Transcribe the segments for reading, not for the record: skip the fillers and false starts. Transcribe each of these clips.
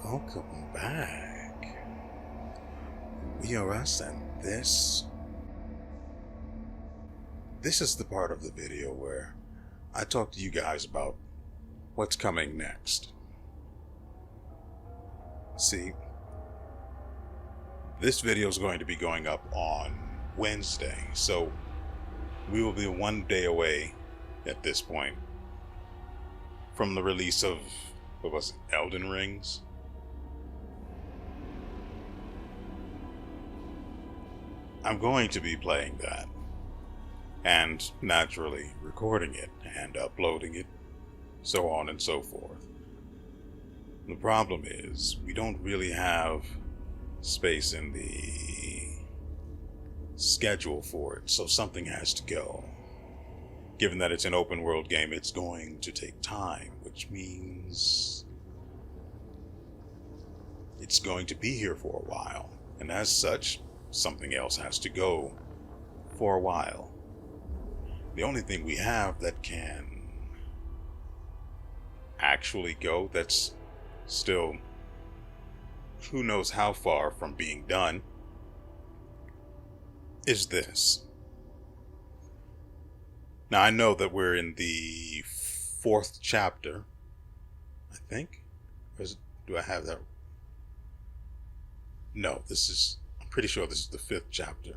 Welcome back. WeArEuS, and this is the part of the video where I talk to you guys about what's coming next. See, this video is going to be going up on Wednesday, so we will be one day away at this point from the release of, what was it, Elden Rings? I'm going to be playing that, and naturally recording it and uploading it, so on and so forth. The problem is, we don't really have space in the schedule for it, so something has to go. Given that it's an open world game, it's going to take time, which means it's going to be here for a while, and as such, something else has to go for a while. The only thing we have that can actually go, that's still who knows how far from being done, is this. Now, I know that we're in the 4th chapter, I think. Do I have that? No, I'm pretty sure this is the 5th chapter.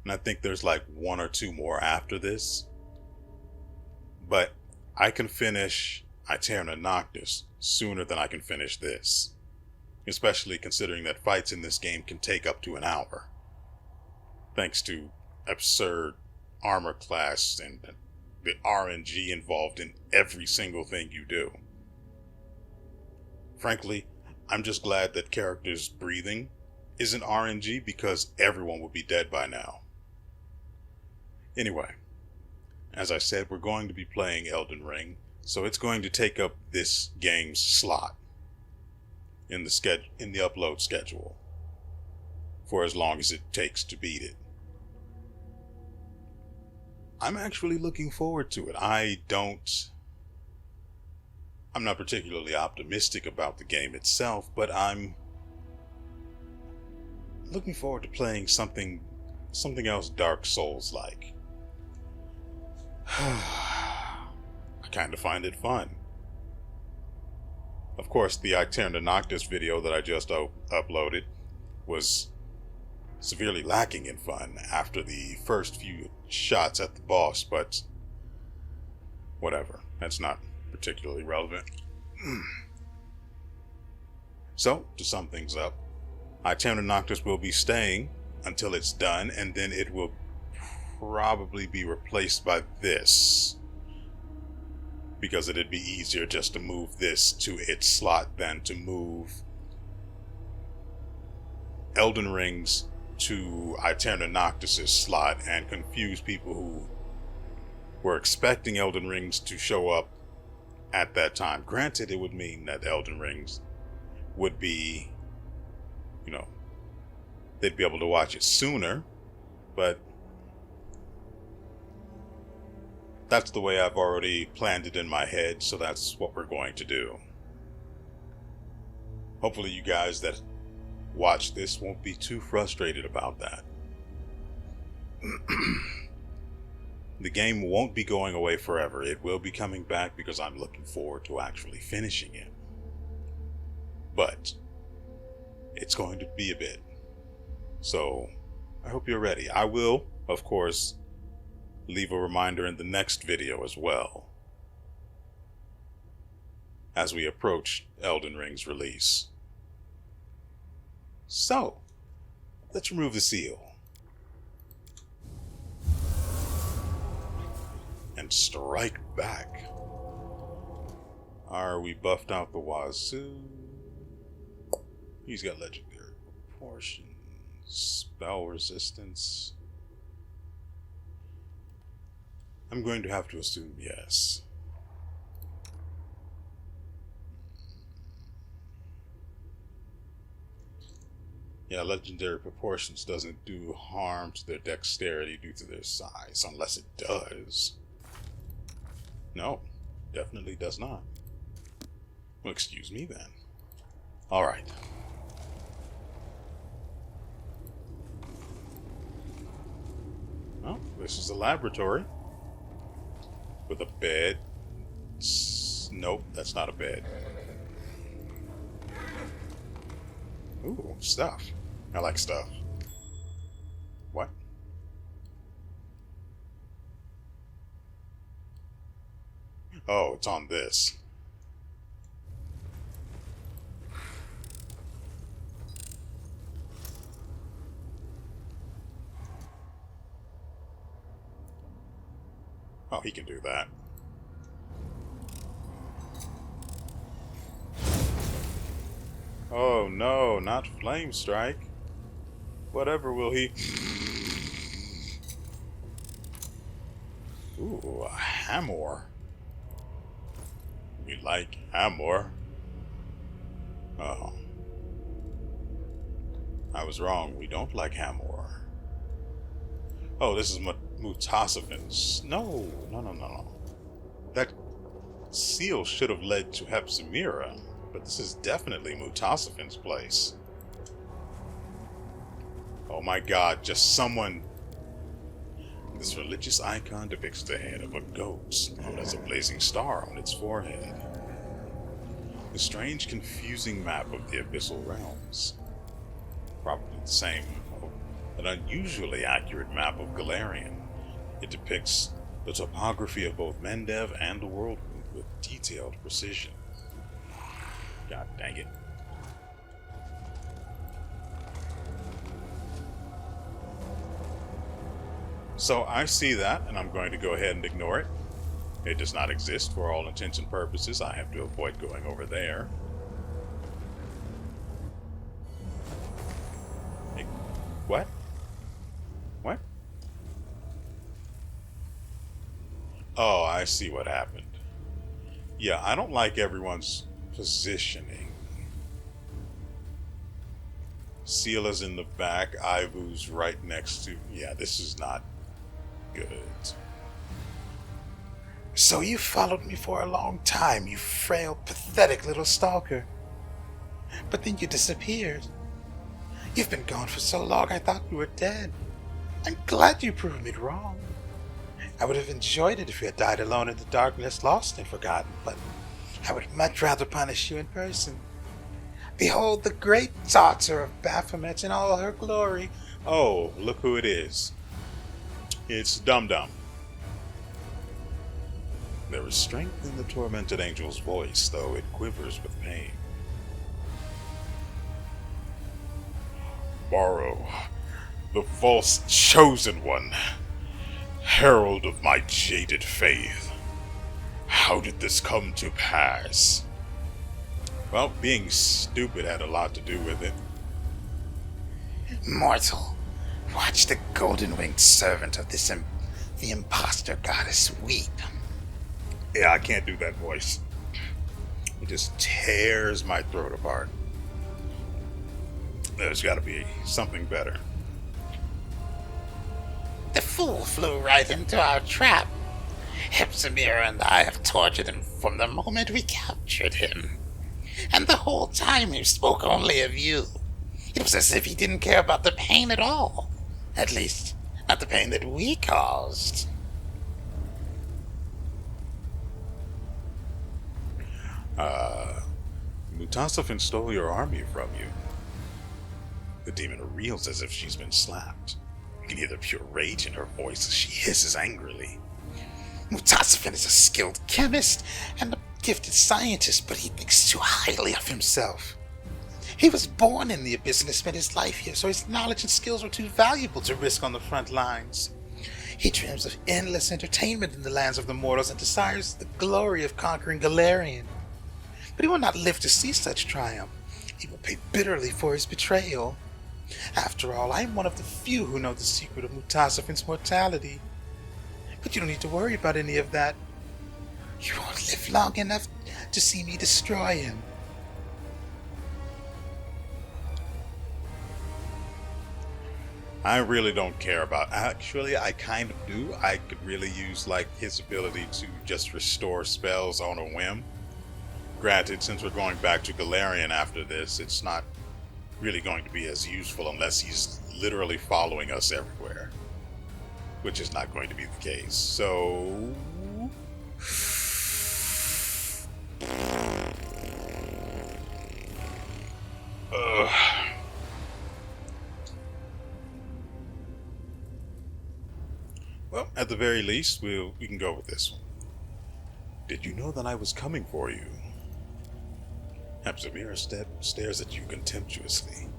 And I think there's like 1 or 2 more after this. But I can finish Aeterna Noctis sooner than I can finish this. Especially considering that fights in this game can take up to an hour. Thanks to absurd armor class and the RNG involved in every single thing you do. Frankly, I'm just glad that characters breathing isn't RNG, because everyone would be dead by now. Anyway, as I said, we're going to be playing Elden Ring, so it's going to take up this game's slot in the upload schedule for as long as it takes to beat it. I'm actually looking forward to it. I'm not particularly optimistic about the game itself, but I'm looking forward to playing something else Dark Souls-like. I kind of find it fun. Of course, the Aeterna Noctis video that I just uploaded was severely lacking in fun after the first few shots at the boss, but whatever, that's not particularly relevant. So, to sum things up, Aeterna Noctis will be staying until it's done, and then it will probably be replaced by this, because it'd be easier just to move this to its slot than to move Elden Rings to Aeterna Noctis' slot and confuse people who were expecting Elden Rings to show up at that time. Granted, it would mean that Elden Rings would be, they'd be able to watch it sooner, but that's the way I've already planned it in my head, so that's what we're going to do. Hopefully you guys that watch this won't be too frustrated about that. The game won't be going away forever. It will be coming back because I'm looking forward to actually finishing it. But it's going to be a bit. So I hope you're ready. I will, of course, leave a reminder in the next video as well, as we approach Elden Ring's release. So, let's remove the seal and strike back. Are we buffed out the wazoo? He's got legendary proportions, spell resistance. I'm going to have to assume yes. Yeah, legendary proportions doesn't do harm to their dexterity due to their size, unless it does. No, definitely does not. Well, excuse me then. Alright. Well, this is a laboratory. With a bed. Nope, that's not a bed. Ooh, stuff. I like stuff. What? Oh, it's on this. Oh, he can do that. Oh no, not Flame Strike. Whatever will he... Ooh, a hammer. We like hammer. Oh. I was wrong, we don't like hammer. Oh, this is Mutasifin's. No. That seal should have led to Hepzibah, but this is definitely Mutasifin's place. Oh my god, just someone... This religious icon depicts the head of a goat, known as a blazing star on its forehead. The strange, confusing map of the Abyssal Realms. Probably the same, an unusually accurate map of Galarian. It depicts the topography of both Mendev and the world with detailed precision. God dang it. So I see that, and I'm going to go ahead and ignore it. It does not exist for all intents and purposes. I have to avoid going over there. Hey, what? What? Oh, I see what happened. Yeah, I don't like everyone's positioning. Seela's in the back, Ivu's right next to... Yeah, this is not good. So you followed me for a long time, you frail, pathetic little stalker. But then you disappeared. You've been gone for so long I thought you were dead. I'm glad you proved me wrong. I would have enjoyed it if you had died alone in the darkness, lost and forgotten, but I would much rather punish you in person. Behold the great daughter of Baphomet in all her glory. Oh, look who it is. It's Dum Dum. There is strength in the tormented angel's voice, though it quivers with pain. Morrow, the false chosen one, herald of my jaded faith. How did this come to pass? Well, being stupid had a lot to do with it. Mortal, watch the golden-winged servant of the imposter goddess weep. Yeah, I can't do that voice. It just tears my throat apart. There's got to be something better. The fool flew right into our trap. Hepzibah and I have tortured him from the moment we captured him. And the whole time he spoke only of you. It was as if he didn't care about the pain at all. At least, not the pain that we caused. Mutasifin stole your army from you. The demon reels as if she's been slapped. You can hear the pure rage in her voice as she hisses angrily. Mutasifin is a skilled chemist and a gifted scientist, but he thinks too highly of himself. He was born in the Abyss and has spent his life here, so his knowledge and skills were too valuable to risk on the front lines. He dreams of endless entertainment in the lands of the mortals and desires the glory of conquering Galarian. But he will not live to see such triumph. He will pay bitterly for his betrayal. After all, I am one of the few who know the secret of Mutasifin's mortality. But you don't need to worry about any of that. You won't live long enough to see me destroy him. I really don't care about... Actually, I kind of do. I could really use, like, his ability to just restore spells on a whim. Granted, since we're going back to Galarian after this, it's not really going to be as useful unless he's literally following us everywhere, which is not going to be the case. So... Well, at the very least, we can go with this one. Did you know that I was coming for you? Hepzibah stares at you contemptuously.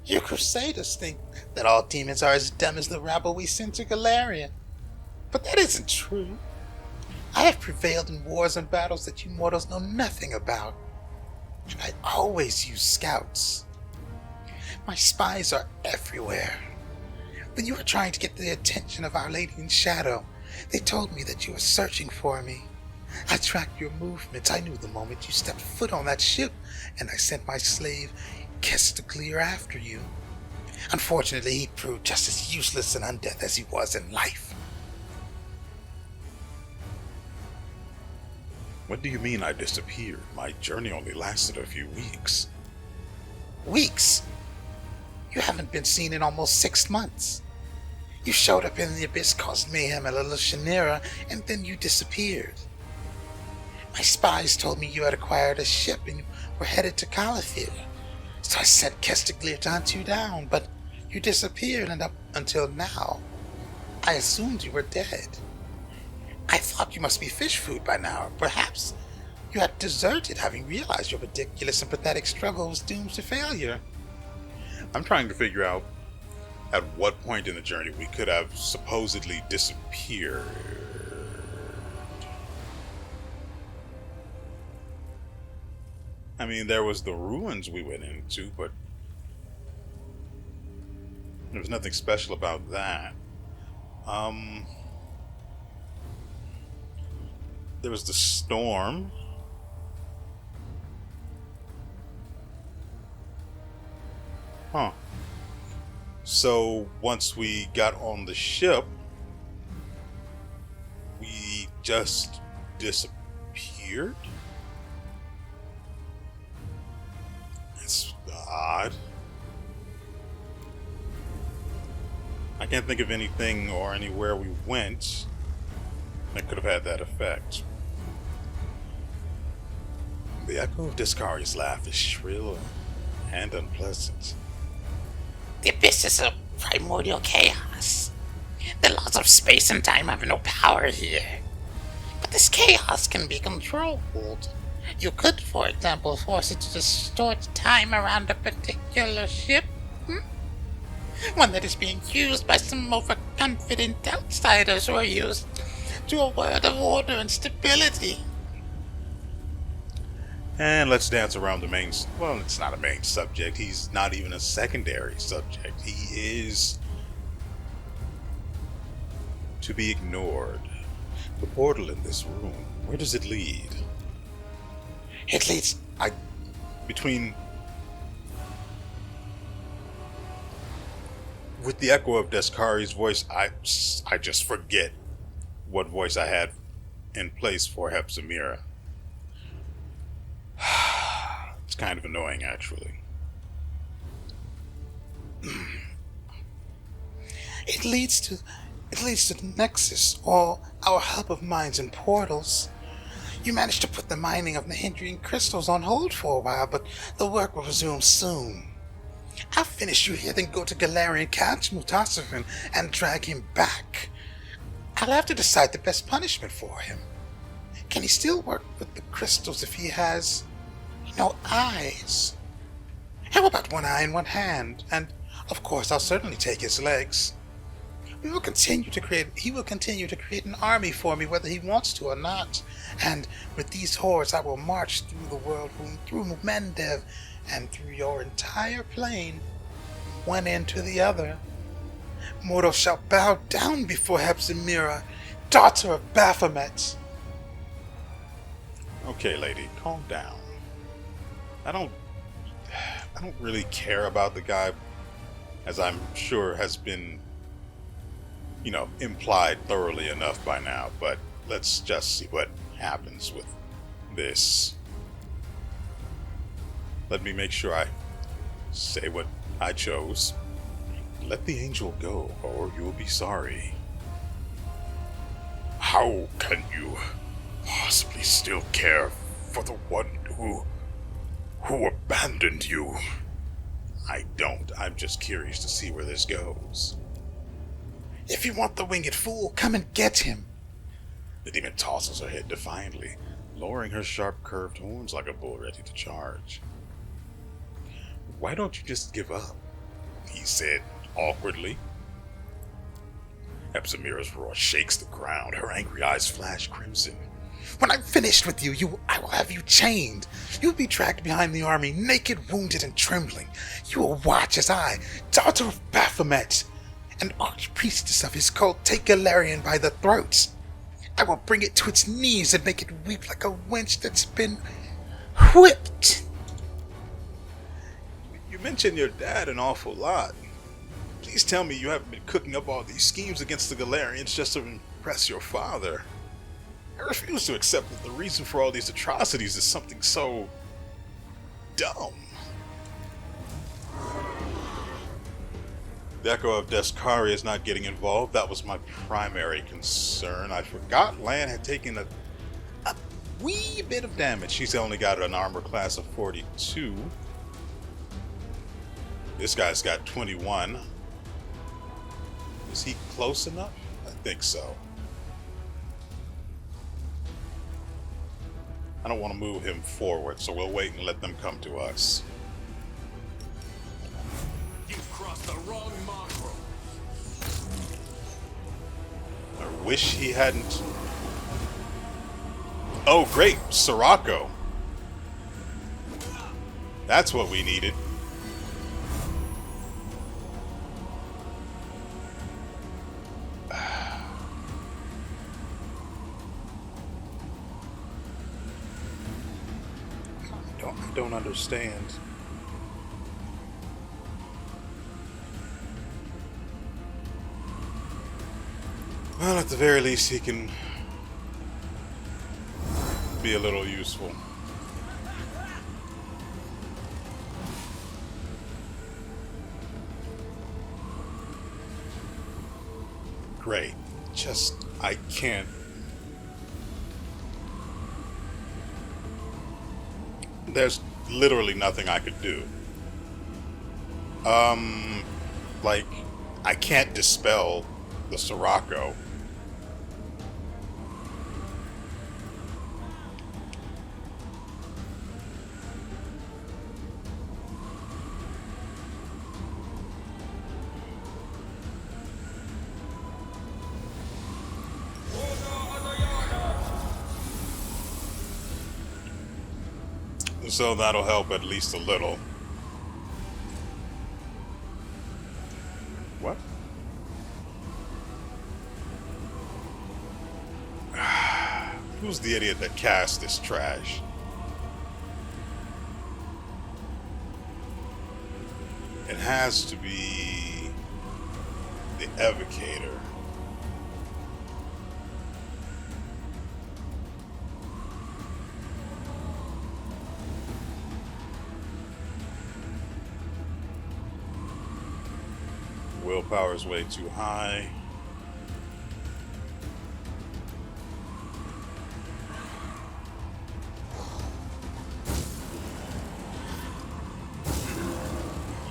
You Crusaders think that all demons are as dumb as the rabble we sent to Galarian. But that isn't true. I have prevailed in wars and battles that you mortals know nothing about. I always use scouts. My spies are everywhere. When you were trying to get the attention of Our Lady in Shadow, they told me that you were searching for me. I tracked your movements. I knew the moment you stepped foot on that ship, and I sent my slave, Kestaglir, after you. Unfortunately, he proved just as useless in undeath as he was in life. What do you mean I disappeared? My journey only lasted a few weeks. Weeks? You haven't been seen in almost 6 months. You showed up in the abyss, caused mayhem at Little Shanira, and then you disappeared. My spies told me you had acquired a ship and you were headed to Calafir. So I sent Kestaglir to hunt you down, but you disappeared, and up until now, I assumed you were dead. I thought you must be fish food by now. Perhaps you had deserted, having realized your ridiculous and pathetic struggle was doomed to failure. I'm trying to figure out at what point in the journey we could have supposedly disappeared. I mean, there was the ruins we went into, but there was nothing special about that. There was the storm. Huh. So once we got on the ship, we just disappeared? It's odd. I can't think of anything or anywhere we went that could have had that effect. The echo of Discari's laugh is shrill and unpleasant. The abyss is a primordial chaos. The laws of space and time have no power here. But this chaos can be controlled. You could, for example, force it to distort time around a particular ship. One that is being used by some overconfident outsiders who are used to a world of order and stability. And let's dance around the main... Well, it's not a main subject. He's not even a secondary subject. He is to be ignored. The portal in this room, where does it lead? It leads... Between... With the echo of Descari's voice, I just forget what voice I had in place for Hepzibah. It's kind of annoying, actually. It leads to the Nexus, or our hub of minds and portals. You managed to put the mining of the hindering crystals on hold for a while, but the work will resume soon. I'll finish you here, then go to Galarian, catch Mutasafin, and drag him back. I'll have to decide the best punishment for him. Can he still work with the crystals if he has no eyes? How about one eye and one hand? And, of course, I'll certainly take his legs. He will continue to create an army for me, whether he wants to or not. And with these hordes, I will march through the world, through Mendev, and through your entire plane, one end to the other. Mortals shall bow down before Hepzibah, daughter of Baphomet. Okay, lady, calm down. I don't really care about the guy, as I'm sure has been, implied thoroughly enough by now, but let's just see what happens with this. Let me make sure I say what I chose. Let the angel go, or you'll be sorry. How can you possibly still care for the one who abandoned you? I don't. I'm just curious to see where this goes. If you want the winged fool, come and get him. The demon tosses her head defiantly, lowering her sharp curved horns like a bull ready to charge. Why don't you just give up? He said awkwardly. Epsamira's roar shakes the ground. Her angry eyes flash crimson. When I'm finished with you, I will have you chained. You'll be dragged behind the army, naked, wounded, and trembling. You will watch as I, daughter of Baphomet, and archpriestess of his cult, take Galarian by the throat. I will bring it to its knees and make it weep like a wench that's been whipped. You mentioned your dad an awful lot. Please tell me you haven't been cooking up all these schemes against the Galarians just to impress your father. I refuse to accept that the reason for all these atrocities is something so dumb. The Echo of Descari is not getting involved. That was my primary concern. I forgot Lan had taken a wee bit of damage. She's only got an armor class of 42. This guy's got 21. Is he close enough? I think so. I don't want to move him forward, so we'll wait and let them come to us. You've crossed the wrong mongrel. I wish he hadn't. Oh, great! Sirocco. That's what we needed. I don't understand. Well, at the very least, he can be a little useful. Great. I can't. There's literally nothing I could do. Like, I can't dispel the Sirocco. So that'll help at least a little. What? Who's the idiot that cast this trash? It has to be the Evocator. Willpower is way too high.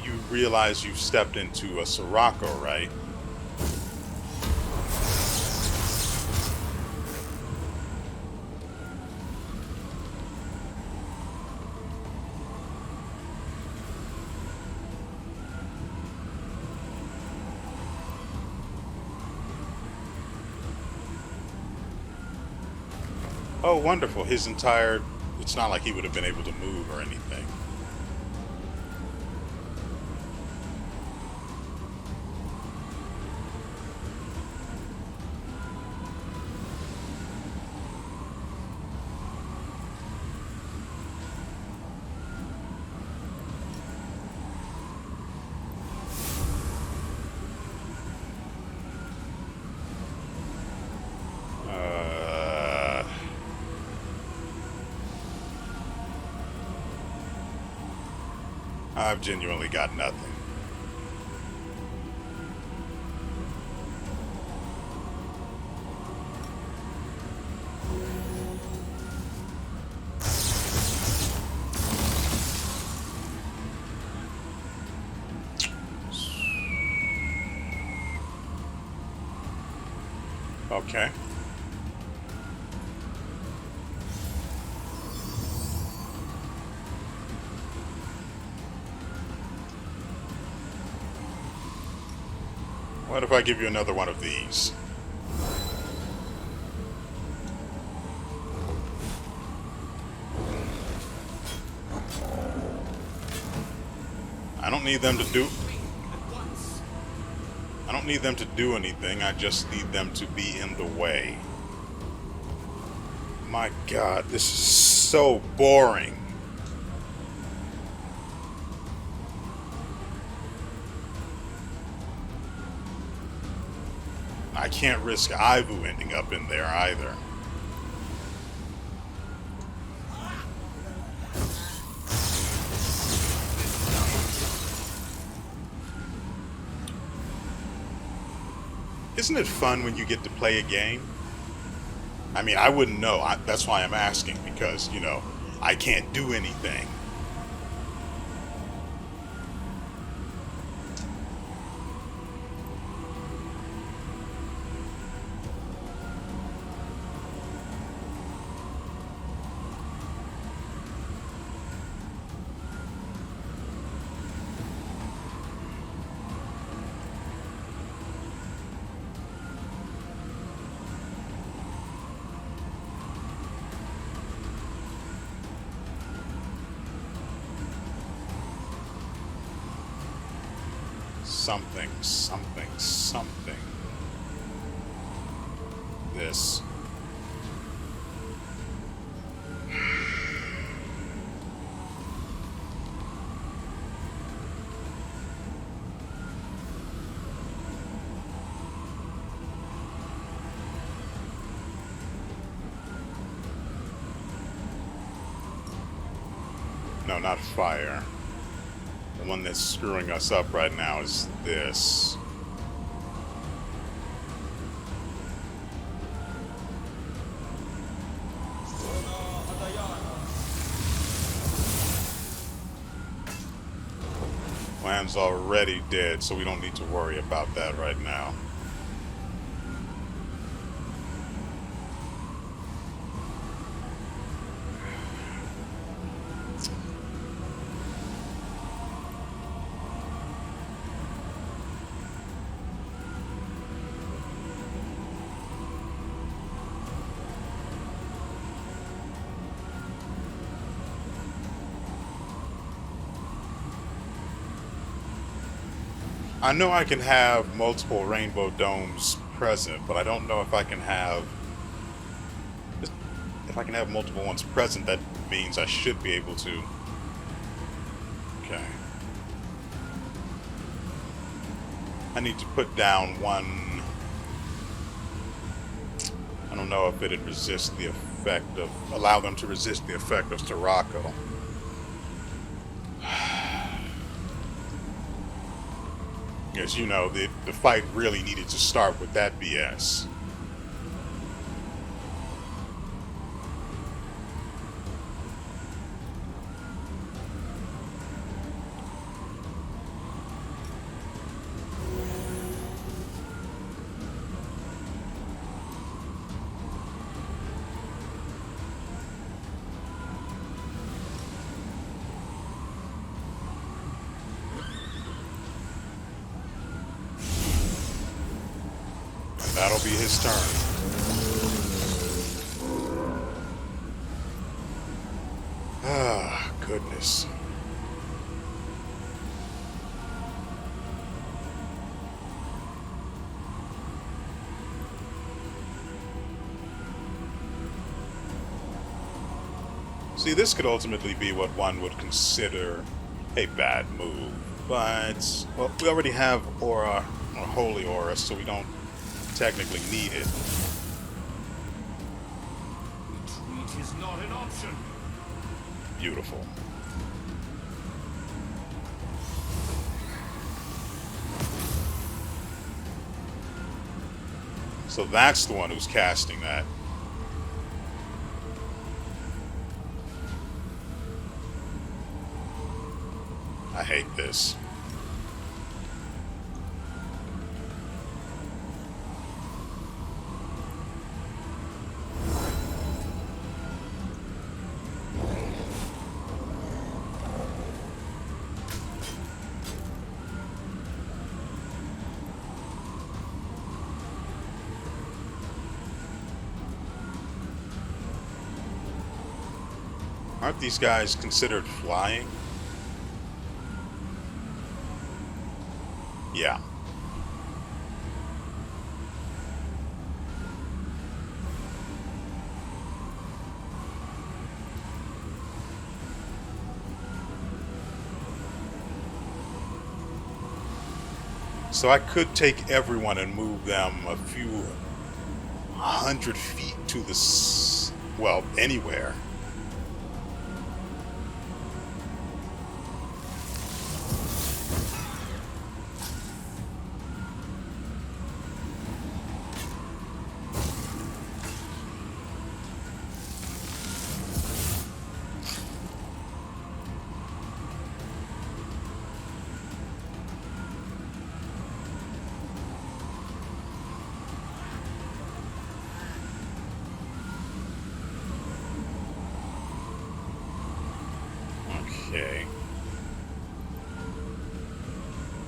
You realize you've stepped into a Sirocco, right? Oh, wonderful. It's not like he would have been able to move or anything. I've genuinely got nothing. Okay. What if I give you another one of these? I don't need them to do... I don't need them to do anything, I just need them to be in the way. My God, this is so boring. I can't risk Ivu ending up in there either. Isn't it fun when you get to play a game? I mean, I wouldn't know. That's why I'm asking, because, you know, I can't do anything. Something. This. No, not fire. The one that's screwing us up right now is this. Land's already dead, so we don't need to worry about that right now. I know I can have multiple rainbow domes present, but I don't know if I can have... If I can have multiple ones present, that means I should be able to... Okay. I need to put down one... I don't know if it'd resist the effect of... Allow them to resist the effect of Sirocco. As you know, the fight really needed to start with that BS. That'll be his turn. Ah, goodness. See, this could ultimately be what one would consider a bad move. But, well, we already have Aura, or Holy Aura, so we don't technically need it. Retreat is not an option. Beautiful. So that's the one who's casting that. I hate this. Aren't these guys considered flying? Yeah. So I could take everyone and move them a few 100 feet to the well, anywhere. Okay.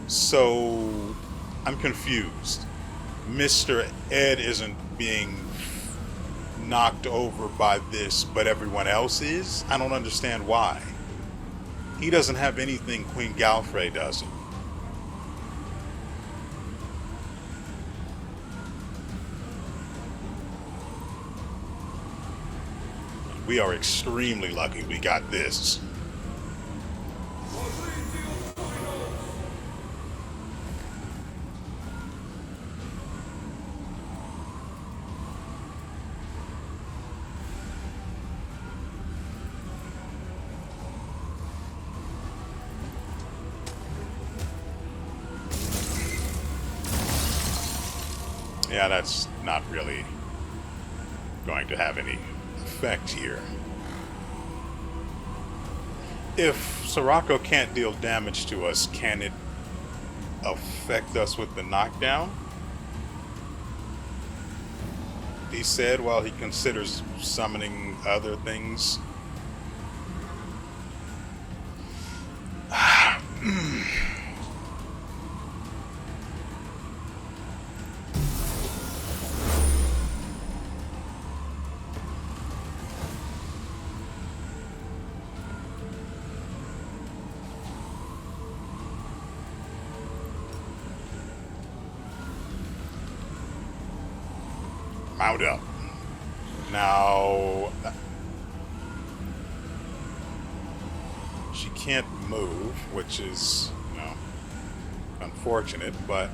So, I'm confused. Mr. Ed isn't being knocked over by this, but everyone else is? I don't understand why. He doesn't have anything Queen Galfrey doesn't. We are extremely lucky we got this. Yeah, that's not really going to have any effect here. If Sirocco can't deal damage to us, can it affect us with the knockdown? He said while he considers summoning other things. Mount up. Now, she can't move, which is, unfortunate, but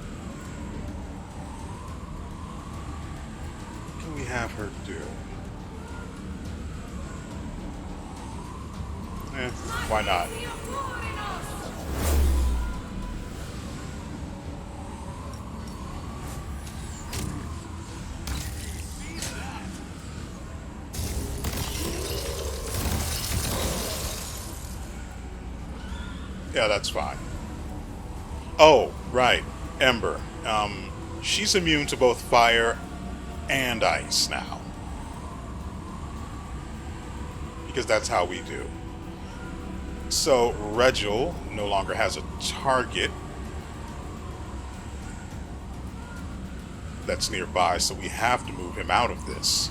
what can we have her do? Why not? Yeah, that's fine. Oh, right. Ember. She's immune to both fire and ice now. Because that's how we do. So, Regil no longer has a target that's nearby, so we have to move him out of this.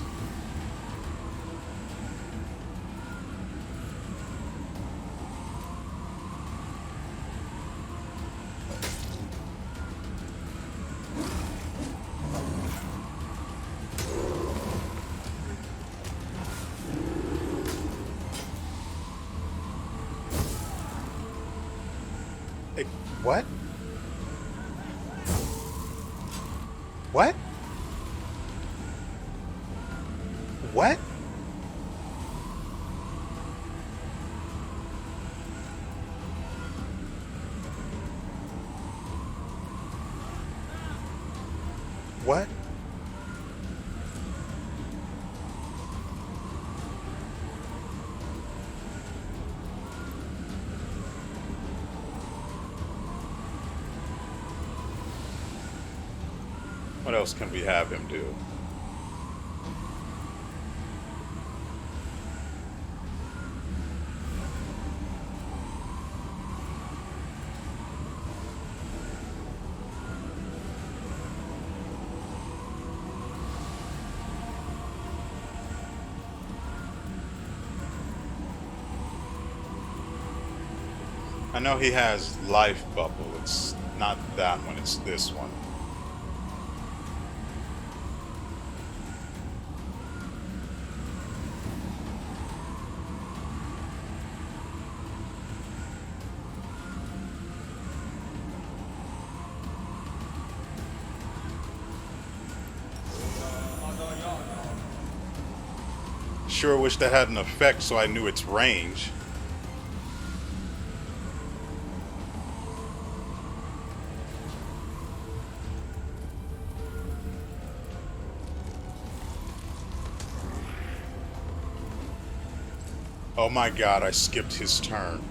What? What? What? What? What else can we have him do? I know he has life bubble. It's not that one, it's this one. Sure wish that had an effect so I knew its range. Oh my god, I skipped his turn.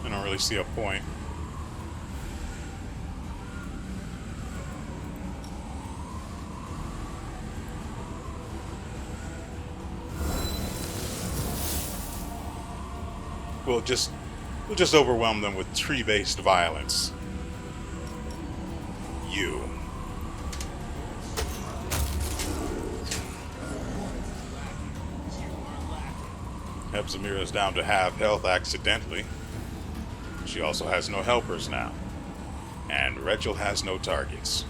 I don't really see a point. We'll just overwhelm them with tree-based violence. You. Hepzimira is down to half health accidentally. She also has no helpers now. And Rachel has no targets.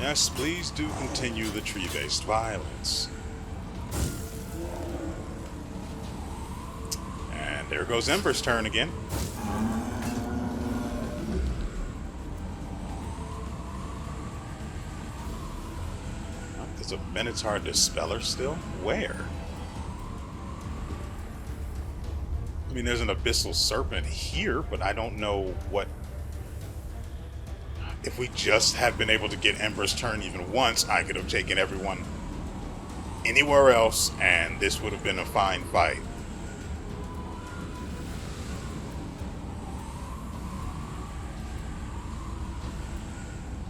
Yes, please do continue the tree-based violence. And there goes Ember's turn again. There's a Minotaur Dispeller still? Where? I mean, there's an Abyssal Serpent here, but I don't know what... If we just had been able to get Ember's turn even once, I could have taken everyone anywhere else, and this would have been a fine fight.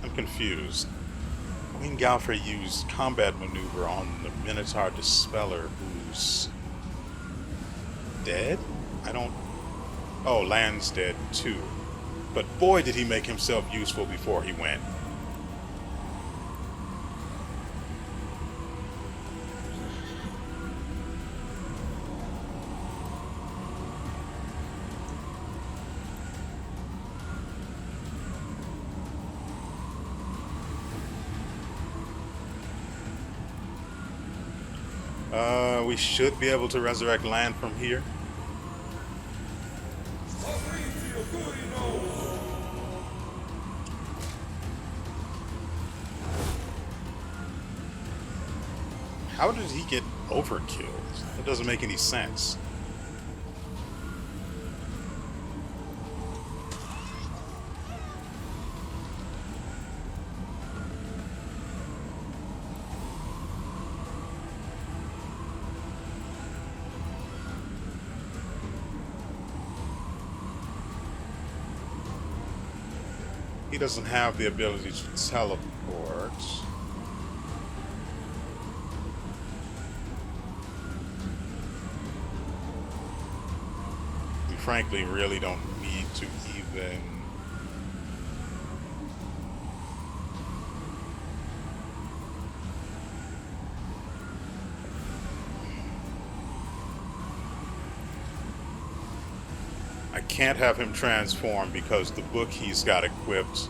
I'm confused. Queen Galfrey used combat maneuver on the Minotaur Dispeller, who's dead? I don't... Oh, Land's dead too. But boy, did he make himself useful before he went. We should be able to resurrect Land from here. How did he get overkilled? That doesn't make any sense. He doesn't have the ability to teleport. We frankly really don't need to even... I can't have him transform because the book he's got equipped.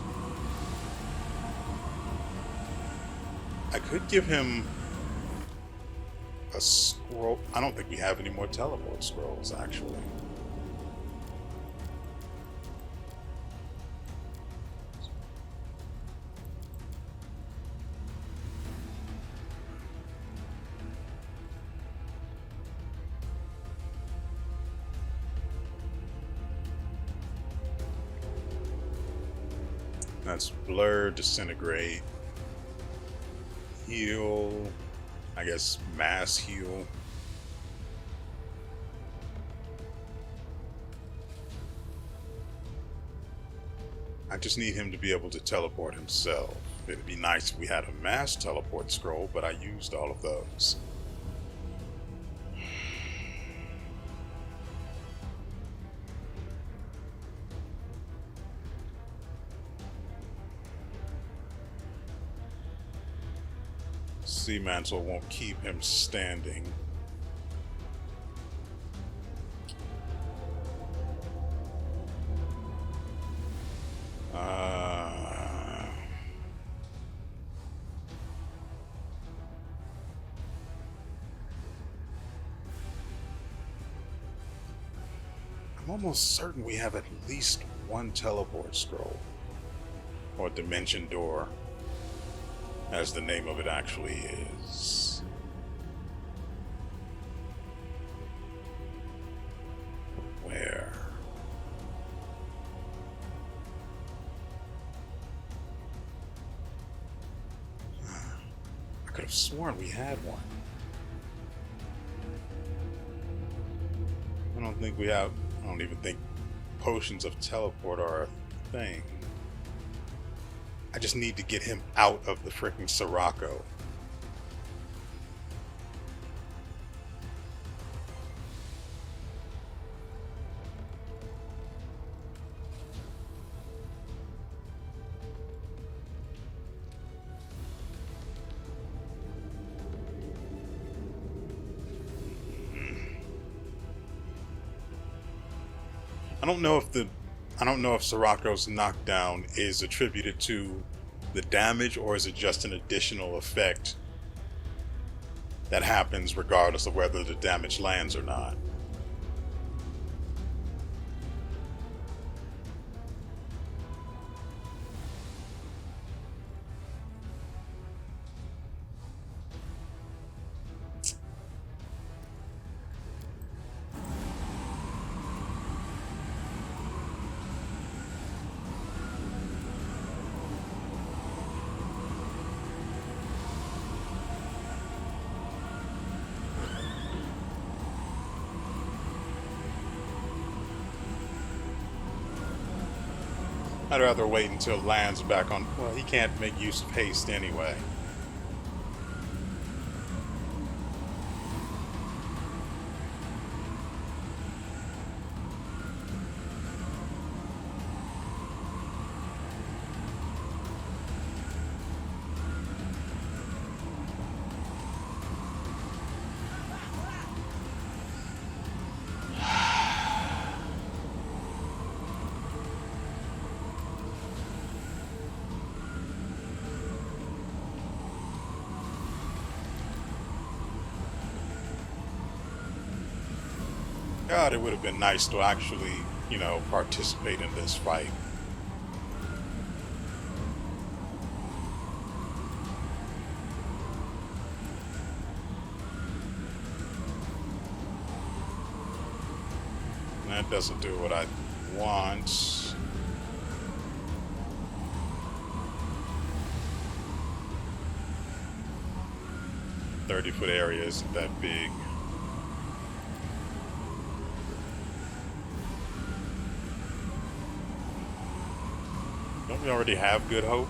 I could give him a scroll. I don't think we have any more teleport scrolls, actually. That's blur, disintegrate, heal, I guess mass heal. I just need him to be able to teleport himself. It'd be nice if we had a mass teleport scroll, but I used all of those. Sea Mantle won't keep him standing. I'm almost certain we have at least one teleport scroll, or dimension door, as the name of it actually is. Where? I could have sworn we had one. I don't think we have. I don't even think potions of teleport are a thing. I just need to get him out of the freaking Sirocco. I don't know if Sirocco's knockdown is attributed to the damage, or is it just an additional effect that happens regardless of whether the damage lands or not. I'd rather wait until it lands back on. Well, he can't make use of haste anyway. God, it would have been nice to actually, participate in this fight. That doesn't do what I want. The 30-foot area isn't that big. Don't we already have Good Hope?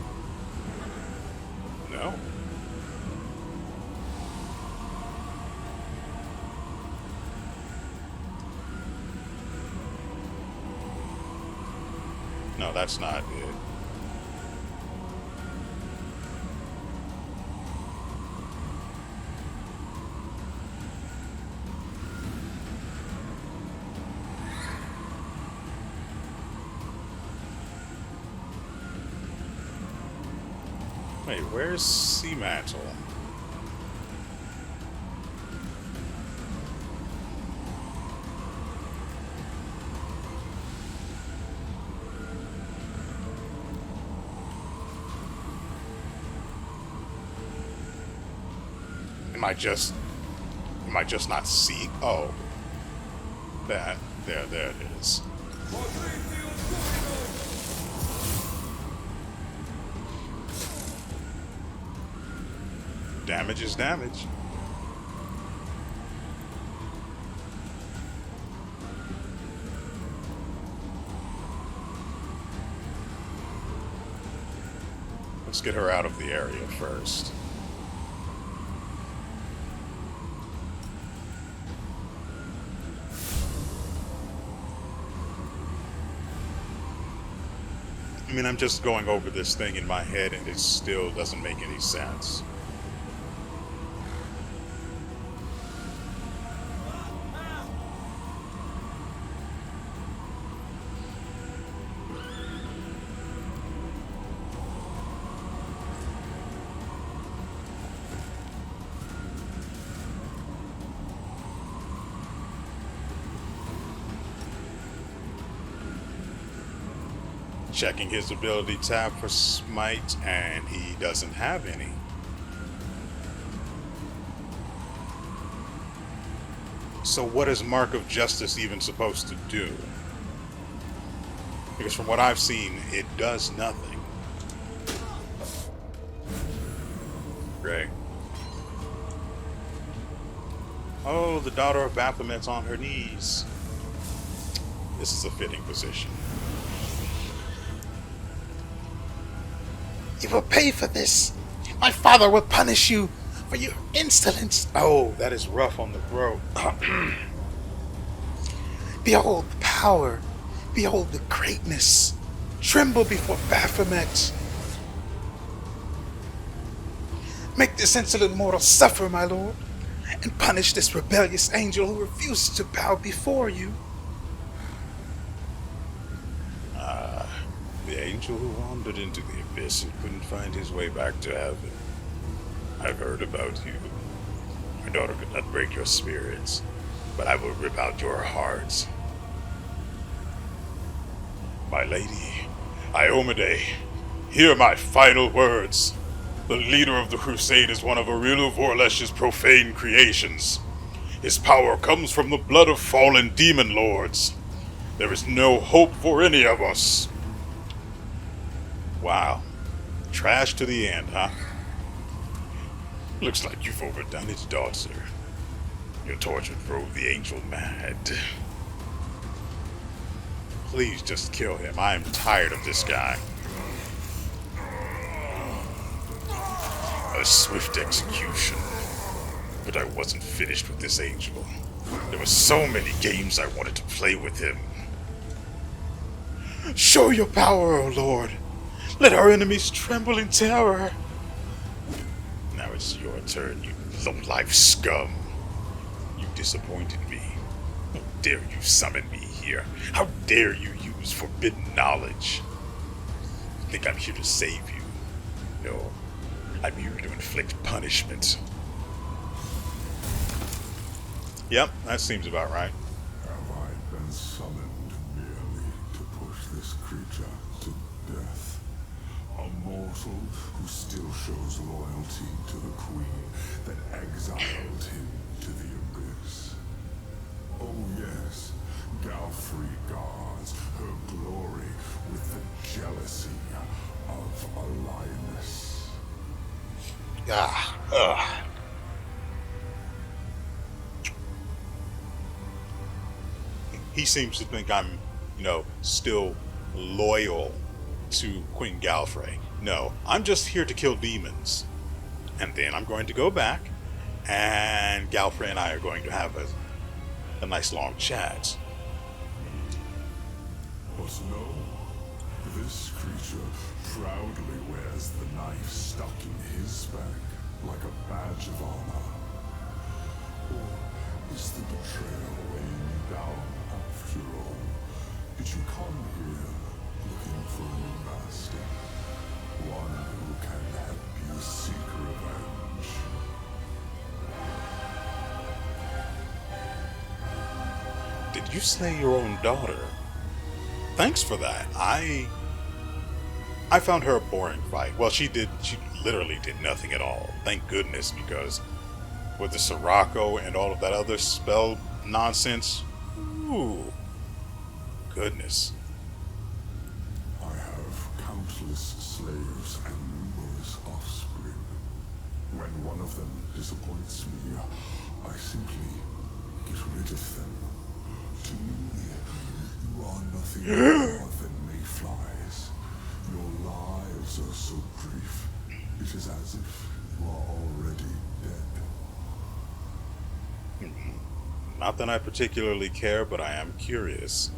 No. No, that's not it. Wait, where's Sea Mantle? Am I just not seeing? Oh, that there it is. Damage is damage. Let's get her out of the area first. I mean, I'm just going over this thing in my head and it still doesn't make any sense. Checking his ability tab for smite, and he doesn't have any. So what is Mark of Justice even supposed to do? Because from what I've seen, it does nothing. Great. Oh, the daughter of Baphomet's on her knees. This is a fitting position. You will pay for this. My father will punish you for your insolence. Oh, that is rough on the throat. Behold the power. Behold the greatness. Tremble before Baphomet. Make this insolent mortal suffer, my lord, and punish this rebellious angel who refuses to bow before you. The angel who wandered into the abyss and couldn't find his way back to heaven. I've heard about you. My daughter could not break your spirits, but I will rip out your hearts. My lady, Iomade, hear my final words. The leader of the crusade is one of WeArEuS' profane creations. His power comes from the blood of fallen demon lords. There is no hope for any of us. Wow. Trash to the end, huh? Looks like you've overdone it, daughter. Your torture drove the angel mad. Please just kill him. I am tired of this guy. A swift execution. But I wasn't finished with this angel. There were so many games I wanted to play with him. Show your power, O Lord. Let our enemies tremble in terror. Now it's your turn, you low-life scum. You disappointed me. How dare you summon me here? How dare you use forbidden knowledge? You think I'm here to save you? No, I'm here to inflict punishment. Yep, that seems about right. Have I been summoned merely to push this creature to death? A mortal who still shows loyalty to the queen that exiled him to the abyss. Oh yes, Galfrey guards her glory with the jealousy of a lioness. He seems to think I'm, still loyal to Queen Galfrey. No, I'm just here to kill demons. And then I'm going to go back, and Galfrey and I are going to have a nice long chat. But no, this creature proudly wears the knife stuck in his back like a badge of honor. Or is the betrayal weighing you down after all? Did you come here looking for a new master? One who can help you seek revenge? Did you slay your own daughter? Thanks for that. I found her a boring fight. Well, she literally did nothing at all. Thank goodness, because with the Sirocco and all of that other spell nonsense. Ooh, goodness. I have countless slaves and numerous offspring. When one of them disappoints me, I simply get rid of them. To me, you are nothing more than mayflies. Your lives are so brief, it is as if you are already dead. Not that I particularly care, but I am curious.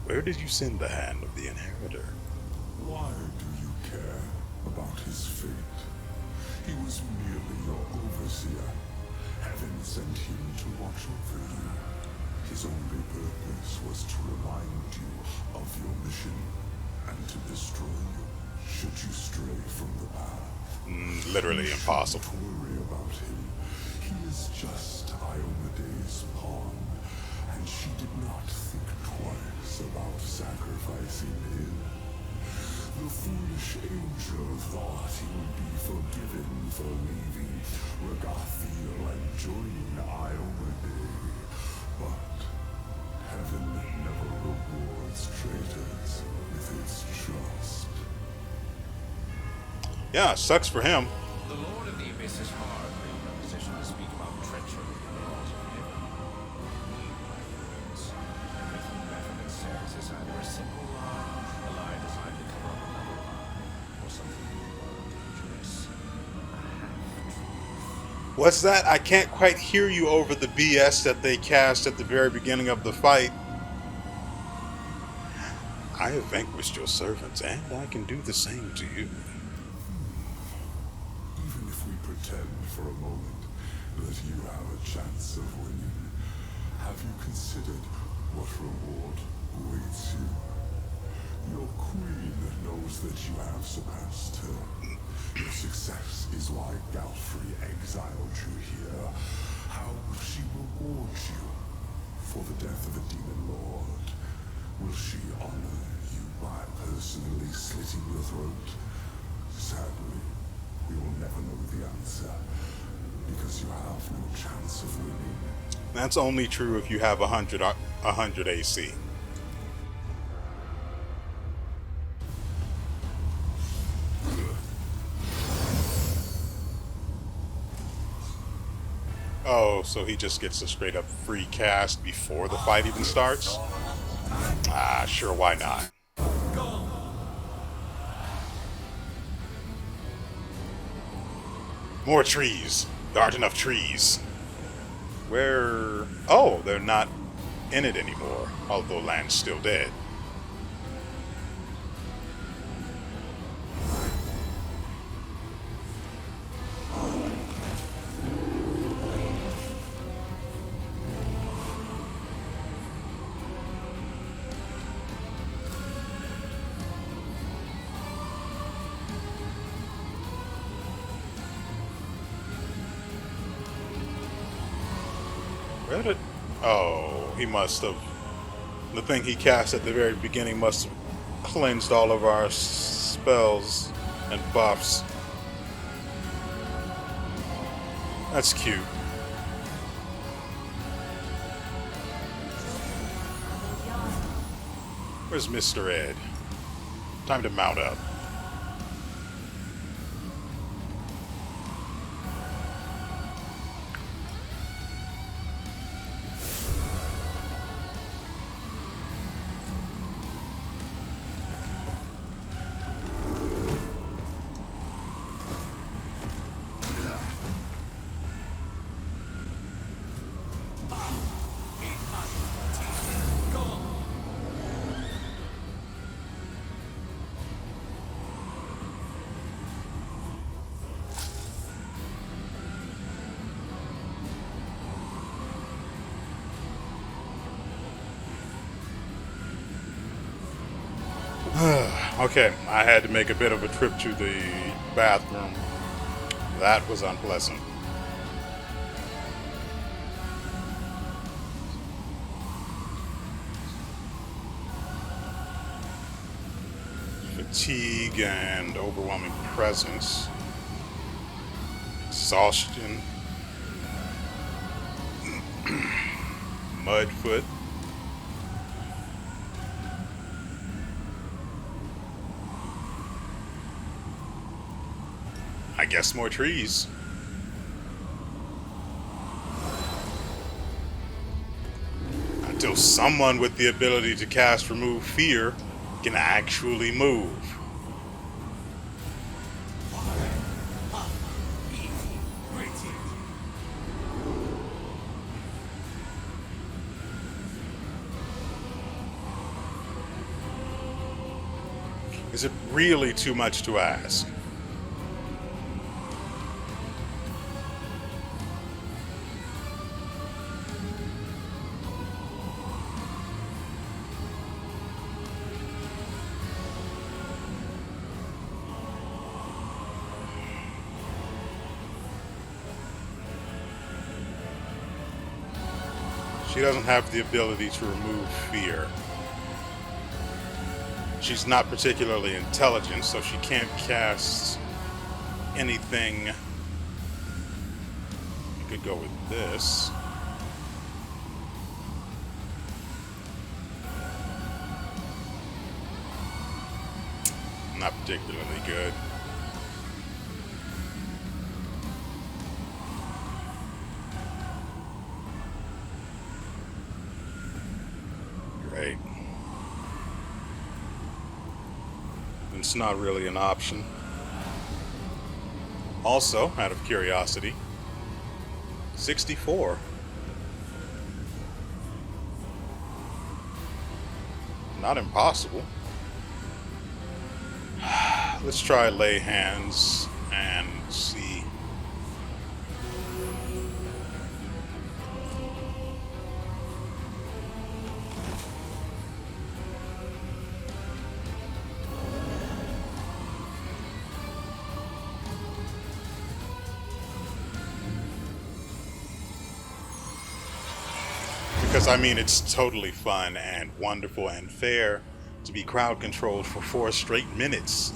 Where did you send the hand of the inheritor? Why do you care about his fate? He was merely your overseer. Heaven sent him to watch over you. His only purpose was to remind you of your mission and to destroy you should you stray from the path. Literally You impossible. shouldn't worry about him. He is just Iomede's pawn, and she did not think twice about sacrificing him. The foolish angel thought he would be forgiven for leaving Regathiel and joining Iomede. But heaven never rewards traitors with its trust. Yeah, sucks for him. The Lord of the Abyss is hardly in a position to speak about treachery in the laws of heaven. Everything Baphomet says is either a simple lie, a lie designed to cover up another lie, or something more dangerous. A half-truth. What's that? I can't quite hear you over the BS that they cast at the very beginning of the fight. I have vanquished your servants, and I can do the same to you. Even if we pretend for a moment that you have a chance of winning, have you considered what reward awaits you? Your queen knows that you have surpassed her. Your success is why Galfrey exiled you here. How will she reward you for the death of a demon lord? Will she honor you by personally slitting your throat? Sadly, we will never know the answer, because you have no chance of winning. That's only true if you have 100 AC. Oh, so he just gets a straight up free cast before the fight even starts? Ah, sure, why not? More trees. There aren't enough trees. Where... Oh, they're not in it anymore, although land's still dead. Where did... Oh, he must have... The thing he cast at the very beginning must have cleansed all of our spells and buffs. That's cute. Where's Mr. Ed? Time to mount up. Okay, I had to make a bit of a trip to the bathroom. That was unpleasant. Fatigue and overwhelming presence. Exhaustion. Mudfoot. I guess more trees. Until someone with the ability to cast Remove Fear can actually move. Is it really too much to ask? She doesn't have the ability to remove fear. She's not particularly intelligent, so she can't cast anything. You could go with this. Not particularly good. Great. It's not really an option. Also, out of curiosity, 64. Not impossible. Let's try lay hands and see. Because, I mean, it's totally fun and wonderful and fair to be crowd controlled for 4 straight minutes.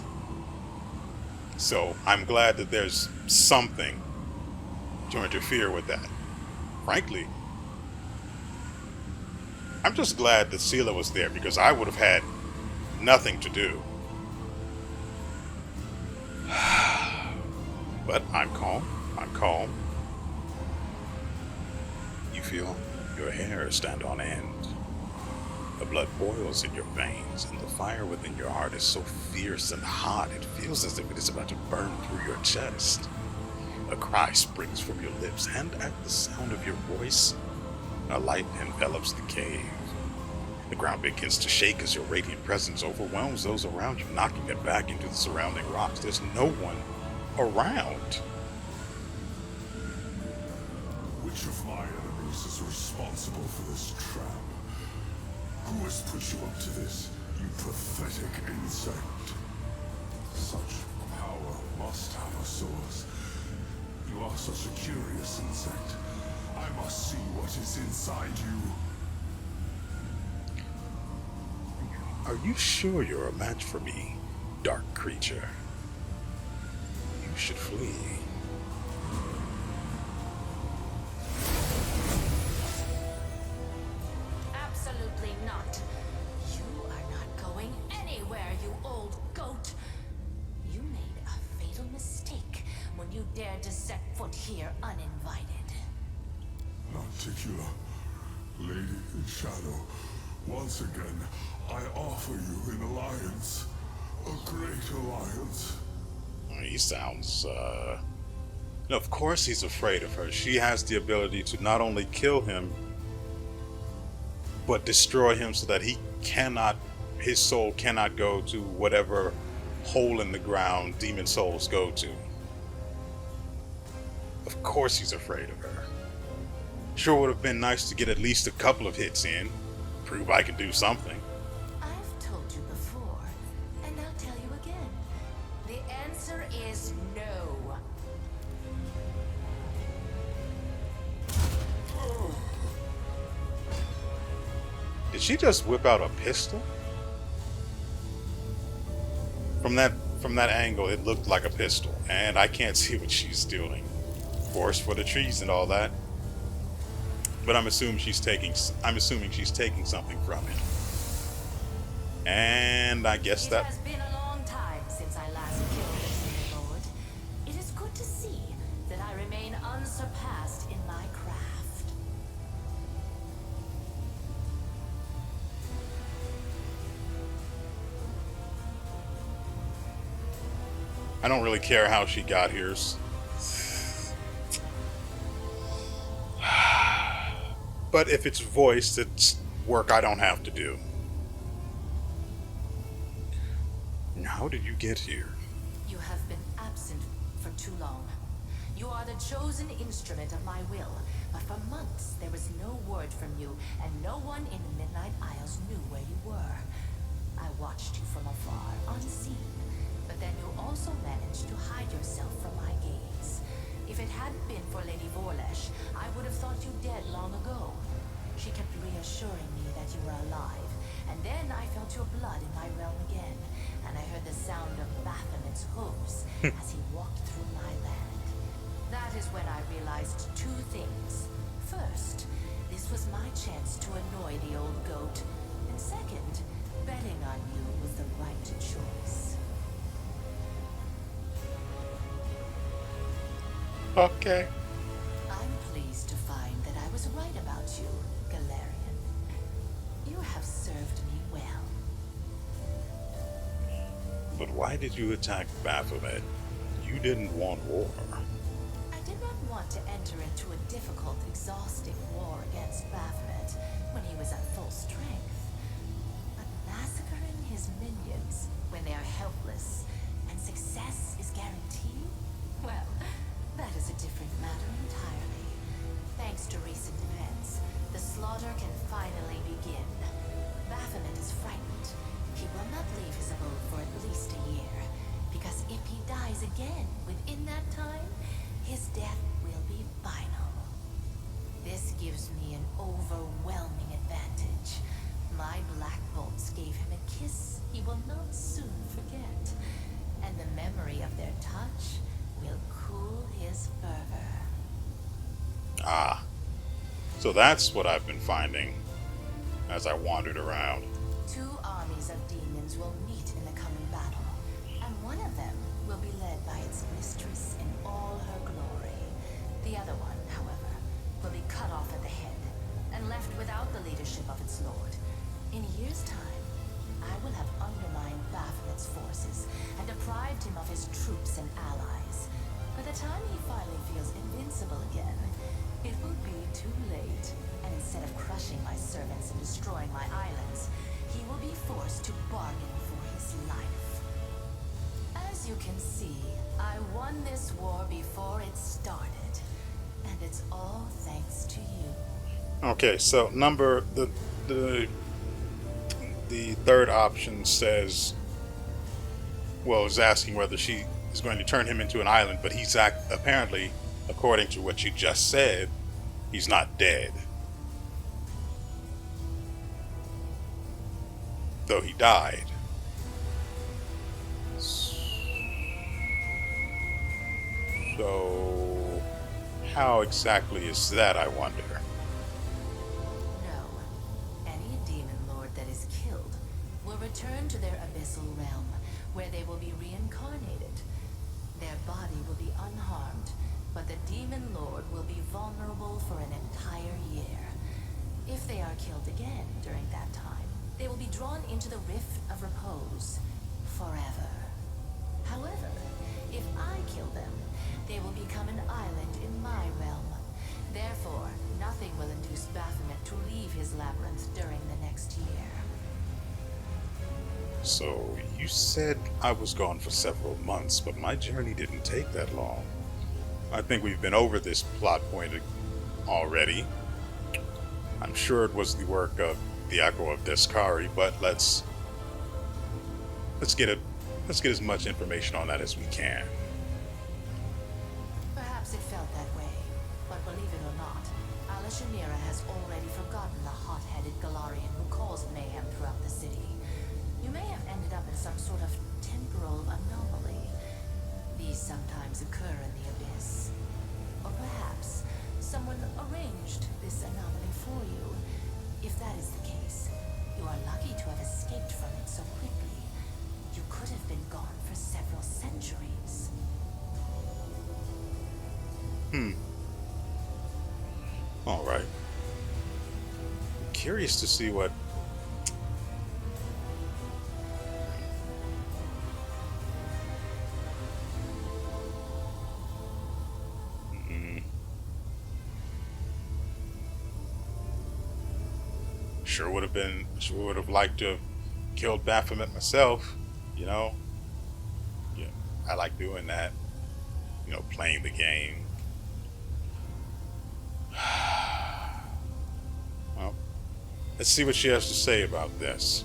So, I'm glad that there's something to interfere with that. Frankly, I'm just glad that Sela was there because I would have had nothing to do. But I'm calm. I'm calm. You feel your hair stand on end. The blood boils in your veins, and the fire within your heart is so fierce and hot it feels as if it is about to burn through your chest. A cry springs from your lips, and at the sound of your voice, a light envelops the cave. The ground begins to shake as your radiant presence overwhelms those around you, knocking them back into the surrounding rocks. There's no one around. Which of my enemies is responsible for this trap? Who has put you up to this, you pathetic insect? Such power must have a source. You are such a curious insect. I must see what is inside you. Are you sure you're a match for me, dark creature? You should flee. Absolutely not. You are not going anywhere, you old goat. You made a fatal mistake when you dared to set foot here uninvited. Particular Lady in Shadow, once again, I offer you an alliance. A great alliance. He sounds, no, of course he's afraid of her. She has the ability to not only kill him, but destroy him so that his soul cannot go to whatever hole in the ground demon souls go to. Of course he's afraid of her. Sure would have been nice to get at least a couple of hits in. Prove I can do something. I've told you before, and I'll tell you again. The answer is no. Did she just whip out a pistol? From that angle, it looked like a pistol, and I can't see what she's doing. Forest for the trees and all that. But I'm assuming she's taking something from it. And I guess It that has been a long time since I last killed a Demon Lord. It is good to see that I remain unsurpassed in my craft. I don't really care how she got here. But if it's voiced, it's work I don't have to do. How did you get here? You have been absent for too long. You are the chosen instrument of my will, but for months there was no word from you, and no one in the Midnight Isles knew where you were. I watched you from afar, unseen, but then you also managed to hide yourself from my gaze. If it hadn't been for Lady Vorlesh, I would have thought you dead long ago. She kept reassuring me that you were alive, and then I felt your blood in my realm again, and I heard the sound of Baphomet's hooves as he walked through my land. That is when I realized two things. First, this was my chance to annoy the old goat, and second, betting on you was the right choice. Okay. I'm pleased to find that I was right about you, Galarian. You have served me well. But why did you attack Baphomet? You didn't want war. I did not want to enter into a difficult, exhausting war against Baphomet when he was at full strength. But massacring his minions when they are helpless and success is guaranteed? Well, that is a different matter entirely. Thanks to recent events, the slaughter can finally begin. Baphomet is frightened. He will not leave his abode for at least a year, because if he dies again within that time, his death will be final. This gives me an overwhelming advantage. My black bolts gave him a kiss he will not soon forget, and the memory of their touch will cool his fervor. Ah. So that's what I've been finding as I wandered around. Two armies of demons will meet in the coming battle, and one of them will be led by its mistress in all her glory. The other one, however, will be cut off at the head and left without the leadership of its lord. In a year's time, I will have undermined Baphomet's forces and deprived him of his troops and allies. By the time he finally feels invincible again, it will be too late, and instead of crushing my servants and destroying my islands, he will be forced to bargain for his life. As you can see, I won this war before it started, and it's all thanks to you. Okay, so the third option says, well, is asking whether she is going to turn him into an island, but he's apparently, according to what you just said, he's not dead. Though he died. So, how exactly is that, I wonder? No. Any demon lord that is killed will return to their abyssal realm, where they will be reincarnated. Their body will be unharmed, but the demon lord will be vulnerable for an entire year. If they are killed again during that time, they will be drawn into the Rift of Repose forever. However, if I kill them, they will become an island in my realm. Therefore, nothing will induce Baphomet to leave his labyrinth during the next year. So, you said I was gone for several months, but my journey didn't take that long. I think we've been over this plot point already. I'm sure it was the work of the Echo of Descari, but let's get as much information on that as we can. Perhaps it felt that way, but believe it or not, Alishamira has already forgotten the hot-headed Galarian who caused mayhem throughout the city. You may have ended up in some sort of temporal anomaly. These sometimes occur in the Abyss. Or perhaps someone arranged this anomaly for you. If that is the case, you are lucky to have escaped from it so quickly. You could have been gone for several centuries. All right. Curious to see what. Sure would have liked to have killed Baphomet myself, you know? Yeah, I like doing that, you know, playing the game. Well, let's see what she has to say about this.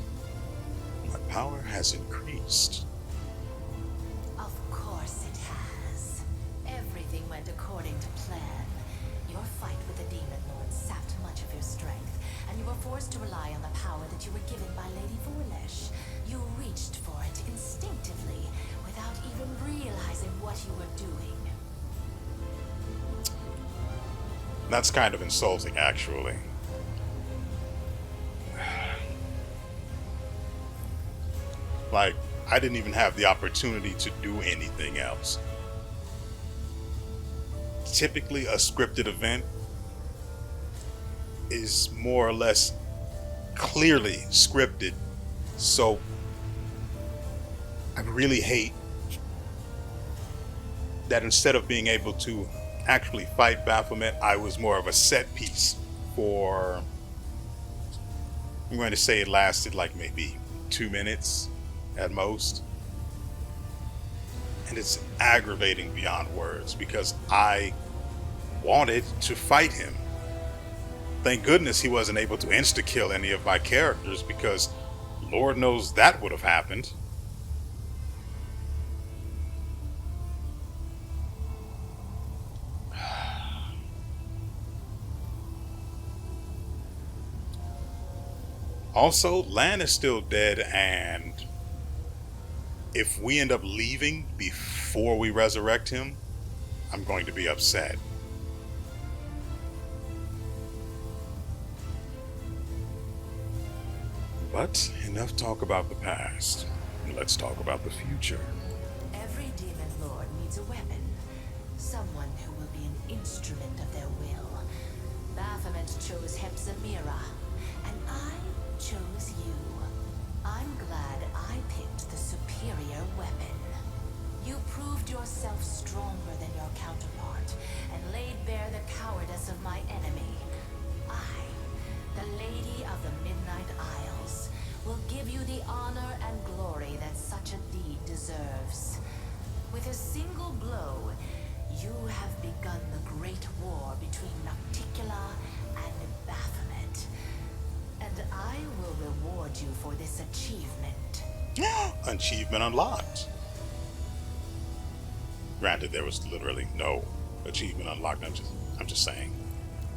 My power has increased. Of course it has. Everything went according to plan. Your fight with the Demon Lord sapped much of your strength, and you were forced to rely on the power that you were given by Lady Virelli. You reached for it instinctively, without even realizing what you were doing. That's kind of insulting, actually. Like, I didn't even have the opportunity to do anything else. Typically, a scripted event is more or less clearly scripted, so I really hate that instead of being able to actually fight Baphomet, I was more of a set piece for, I'm going to say it lasted like maybe 2 minutes at most. And it's aggravating beyond words because I wanted to fight him. Thank goodness he wasn't able to insta-kill any of my characters, because Lord knows that would have happened. Also, Lan is still dead, and if we end up leaving before we resurrect him, I'm going to be upset. But enough talk about the past. Let's talk about the future. Every Demon Lord needs a weapon. Someone who will be an instrument of their will. Baphomet chose Hepzibah, and I chose you. I'm glad I picked the superior weapon. You proved yourself stronger than your counterpart, and laid bare the cowardice of my enemy. I, the Lady of the Midnight Isles, will give you the honor and glory that such a deed deserves. With a single blow, you have begun the great war between Nocticula and Baphomet. And I will reward you for this achievement. Achievement unlocked. Granted, there was literally no achievement unlocked. I'm just saying.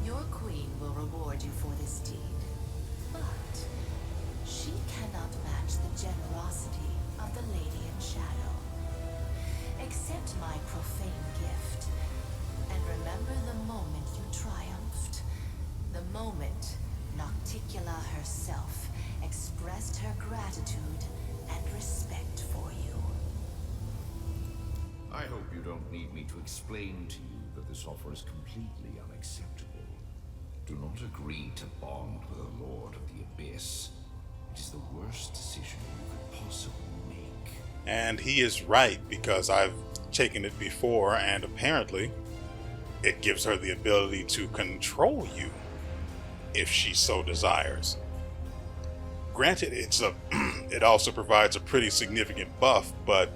Your queen will reward you for this deed, but she cannot match the generosity of the Lady in Shadow. Accept my profane gift, and remember the moment you triumphed. The moment Nocticula herself expressed her gratitude and respect for you. I hope you don't need me to explain to you that this offer is completely unacceptable. Do not agree to bond with a Lord of the Abyss. It is the worst decision you could possibly make. And he is right, because I've taken it before, and apparently it gives her the ability to control you if she so desires. Granted, it also provides a pretty significant buff, but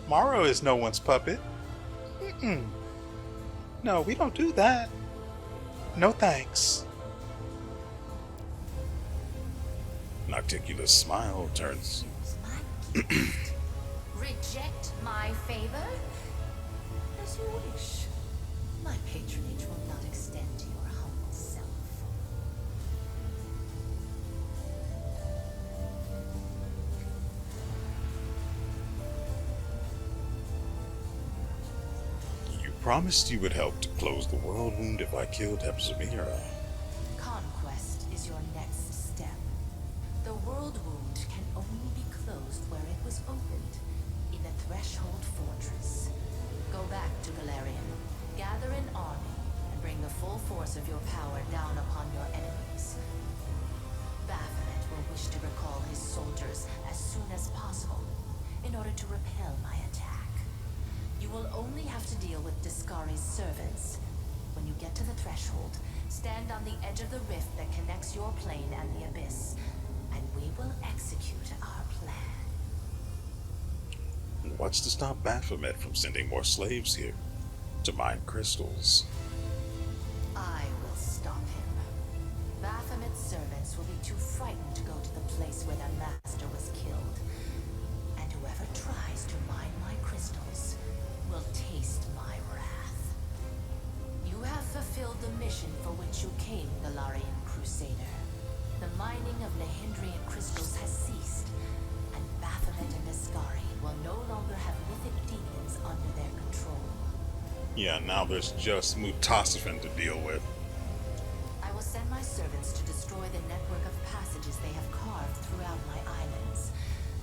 Morrow is no one's puppet. No, we don't do that. No thanks. Nocticula's smile turns. My gift. Reject my favor? As you wish. My patronage will not extend to your humble self. You promised you would help to close the world wound if I killed Hepzibah. Conquest is your next step. The world wound can only be closed where it was opened, in the Threshold Fortress. Go back to Galarian, gather an army, and bring the full force of your power down upon your enemies. Baphomet will wish to recall his soldiers as soon as possible, in order to repel my attack. You will only have to deal with Discari's servants. When you get to the threshold, stand on the edge of the rift that connects your plane and the Abyss, and we will execute our plan. What's to stop Baphomet from sending more slaves here to mine crystals? I will stop him. Baphomet's servants will be too frightened to go to the place where their master was killed. And whoever tries to mine my crystals will taste my wrath. You have fulfilled the mission for which you came, Galarian Crusader. The mining of Nahindrian crystals has ceased, and Baphomet and Discari will no longer have mythic demons under their control. Yeah, now there's just Mutasifen to deal with. I will send my servants to destroy the network of passages they have carved throughout my islands.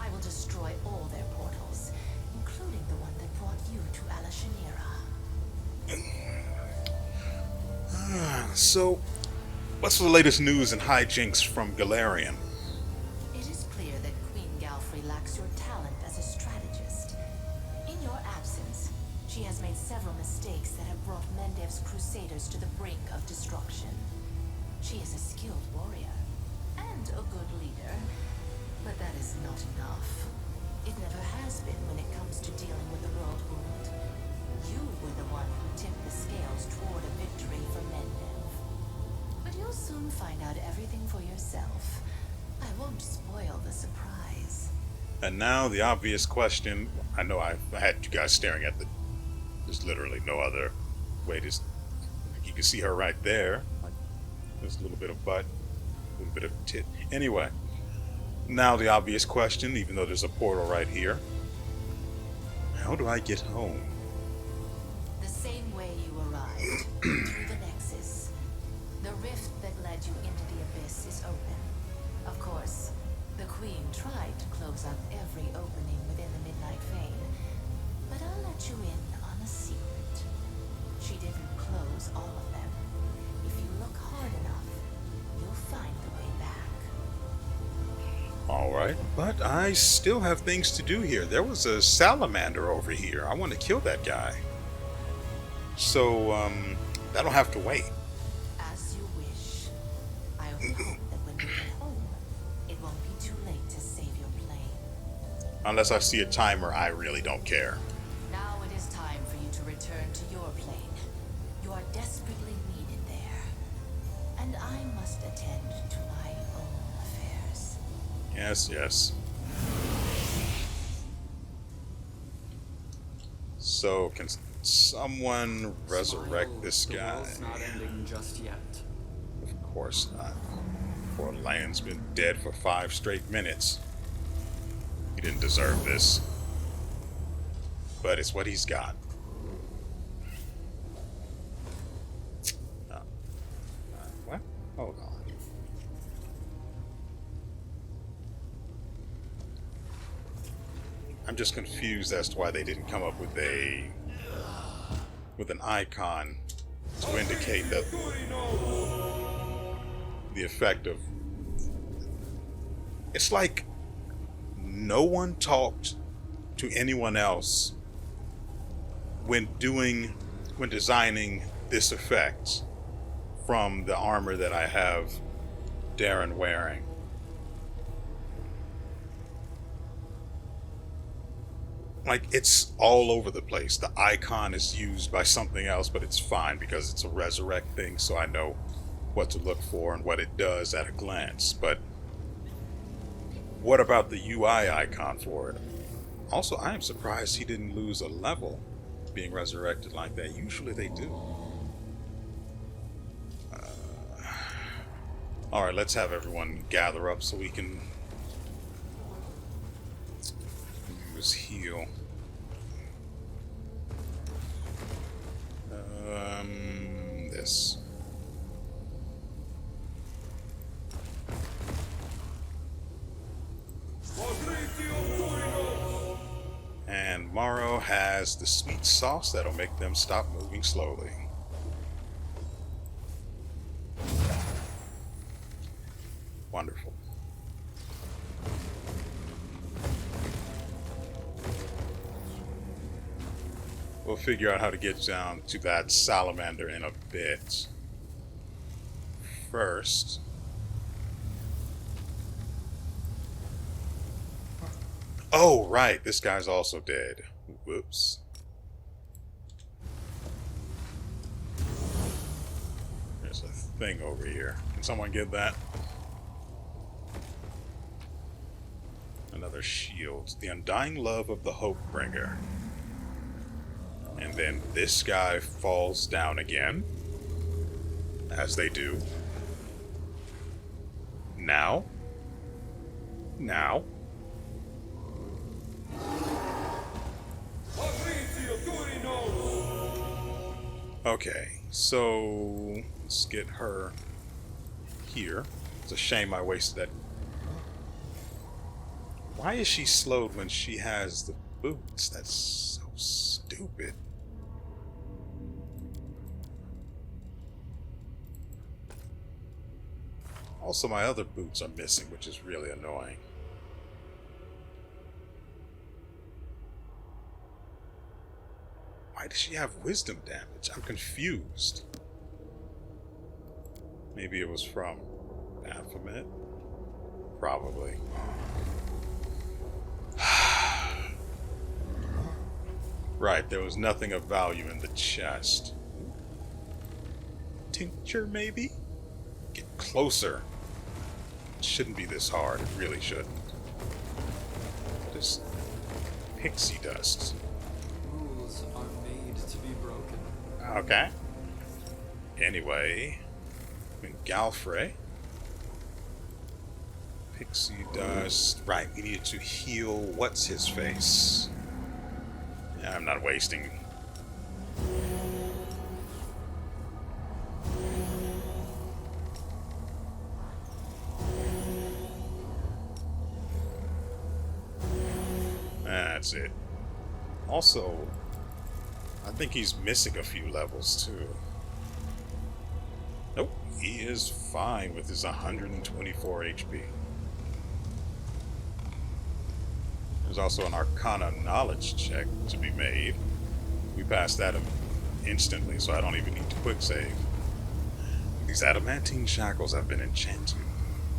I will destroy all their portals, including the one that brought you to Alashanira. So, what's the latest news and hijinks from Galarian? It is clear that Queen Galfrey lacks your talent as a strategist. In your absence, she has made several mistakes that have brought Mendev's crusaders to the brink of destruction. She is a skilled warrior, and a good leader, but that is not enough. It never has been when it comes to dealing with the world wound. You were the one who tipped the scales toward a victory for Mendev. But you'll soon find out everything for yourself. I won't spoil the surprise. And now the obvious question. I know I had you guys staring at there's literally no other way to... You can see her right there. There's a little bit of butt, a little bit of tit. Anyway, now the obvious question, even though there's a portal right here. How do I get home? The same way you arrived, through the Nexus. The rift that led you into the Abyss is open. Of course, the Queen tried to close up every opening within the Midnight Vein, but I'll let you in on a secret. She didn't close all of them. If you look hard enough, you'll find the way back. Alright, but I still have things to do here. There was a salamander over here. I want to kill that guy. So, that'll have to wait. As you wish. I hope that when you get home, it won't be too late to save your plane. Unless I see a timer, I really don't care. Now it is time for you to return to your plane. You are desperately needed there. And I must attend to my own affairs. Yes, yes. So, can someone resurrect this The guy? world's not ending just yet. Of course not. Poor Land's been dead for 5 straight minutes. He didn't deserve this. But it's what he's got. What? Hold on. I'm just confused as to why they didn't come up with an icon to indicate that the effect of... It's like no one talked to anyone else when designing this effect from the armor that I have Darren wearing. Like, it's all over the place. The icon is used by something else, but it's fine because it's a resurrect thing, so I know what to look for and what it does at a glance. But what about the UI icon for it? Also, I am surprised he didn't lose a level being resurrected like that. Usually they do. Alright, let's have everyone gather up so we can use heal. has the sweet sauce that'll make them stop moving slowly. Wonderful. We'll figure out how to get down to that salamander in a bit. First, oh right, this guy's also dead. Whoops. There's a thing over here. Can someone get that? Another shield. The undying love of the Hopebringer. And then this guy falls down again. As they do. Now. Now. Okay, so let's get her here. It's a shame I wasted that. Why is she slowed when she has the boots? That's so stupid. Also, my other boots are missing, which is really annoying. Why does she have wisdom damage? I'm confused. Maybe it was from Baphomet? Probably. Right, there was nothing of value in the chest. Tincture, maybe? Get closer. It shouldn't be this hard. It really shouldn't. Just pixie dust. Rules are made to be broken. Okay. Anyway, Galfrey. Pixie dust. Right, we needed to heal what's his face. Yeah, I'm not wasting. That's it. Also, I think he's missing a few levels too. Nope, he is fine with his 124 HP. There's also an Arcana knowledge check to be made. We passed that instantly, so I don't even need to quick save. These adamantine shackles have been enchanted.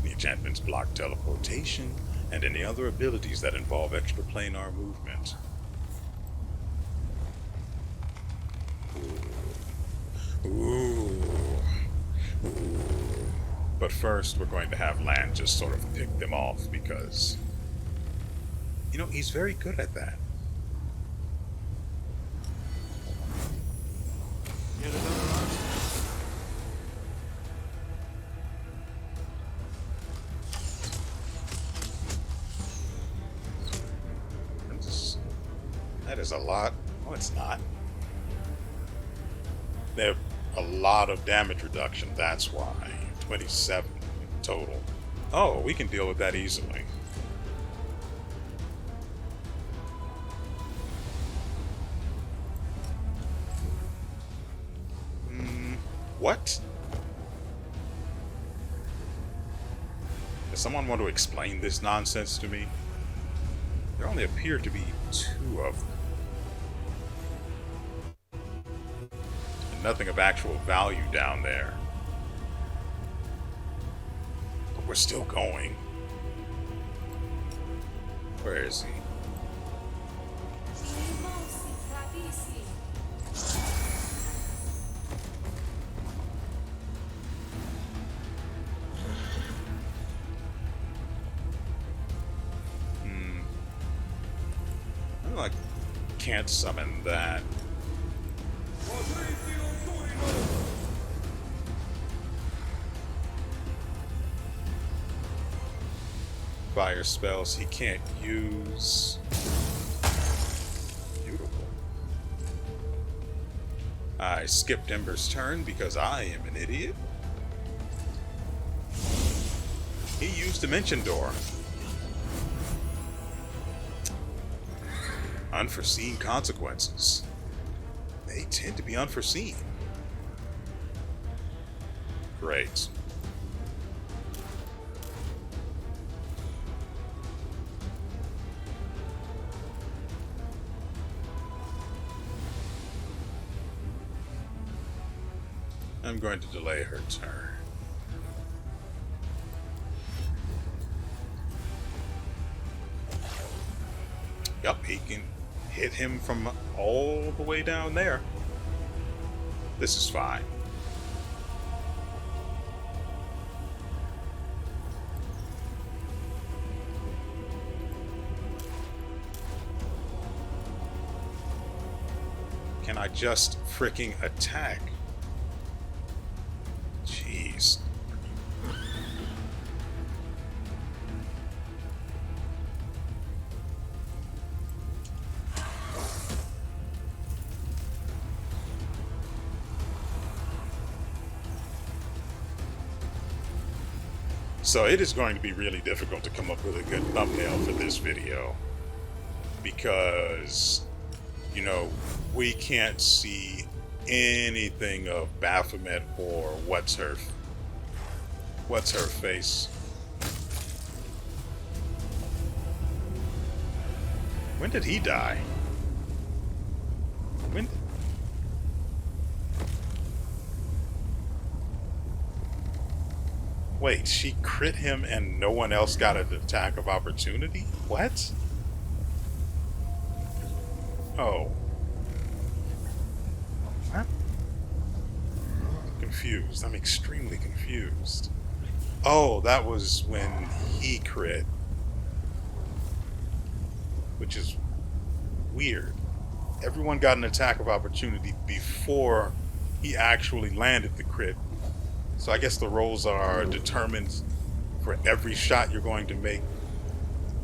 The enchantments block teleportation and any other abilities that involve extraplanar movement. Ooh. But first, we're going to have Lan just sort of pick them off because, you know, he's very good at that. That is a lot. Oh, it's not. They have a lot of damage reduction, that's why. 27 total. Oh, we can deal with that easily. What? Does someone want to explain this nonsense to me? There only appear to be 2 of them. And nothing of actual value down there. But we're still going. Where is he? I can't summon that. Fire spells he can't use. Beautiful. I skipped Ember's turn because I am an idiot. He used Dimension Door. Unforeseen consequences. They tend to be unforeseen. Great. I'm going to delay her turn. Yup, he can hit him from all the way down there. This is fine. Can I just freaking attack? Jeez. So it is going to be really difficult to come up with a good thumbnail for this video because, you know, we can't see anything of Baphomet or what's her face. When did he die? When? Wait, she crit him and no one else got an attack of opportunity? What? Oh. What? I'm confused. I'm extremely confused. Oh, that was when he crit. Which is weird. Everyone got an attack of opportunity before he actually landed the crit. So I guess the rolls are determined for every shot you're going to make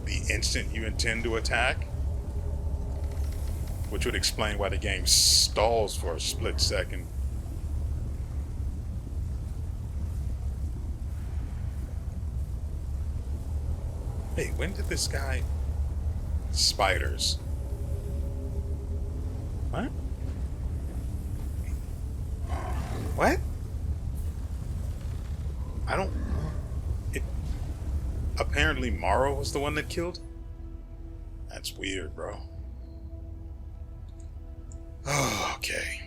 the instant you intend to attack. Which would explain why the game stalls for a split second. Hey, when did this guy... Spiders. What? What? I don't... Apparently Morrow was the one that killed? That's weird, bro. Oh, okay.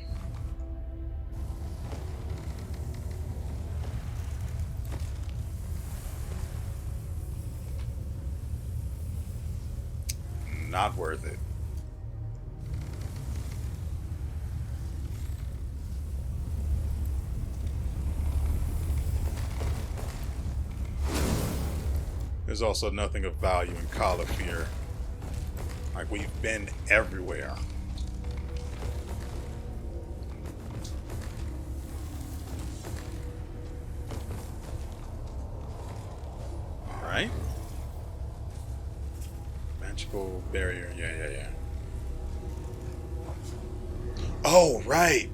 Not worth it. There's also nothing of value in Calafir. Like, we've been everywhere. Alright. Magical barrier, yeah. Oh, right.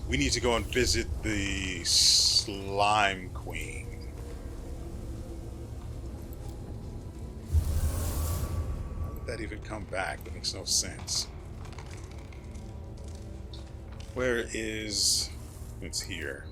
We need to go and visit the Slime Queen. That even come back? That makes no sense. Where is... It's here.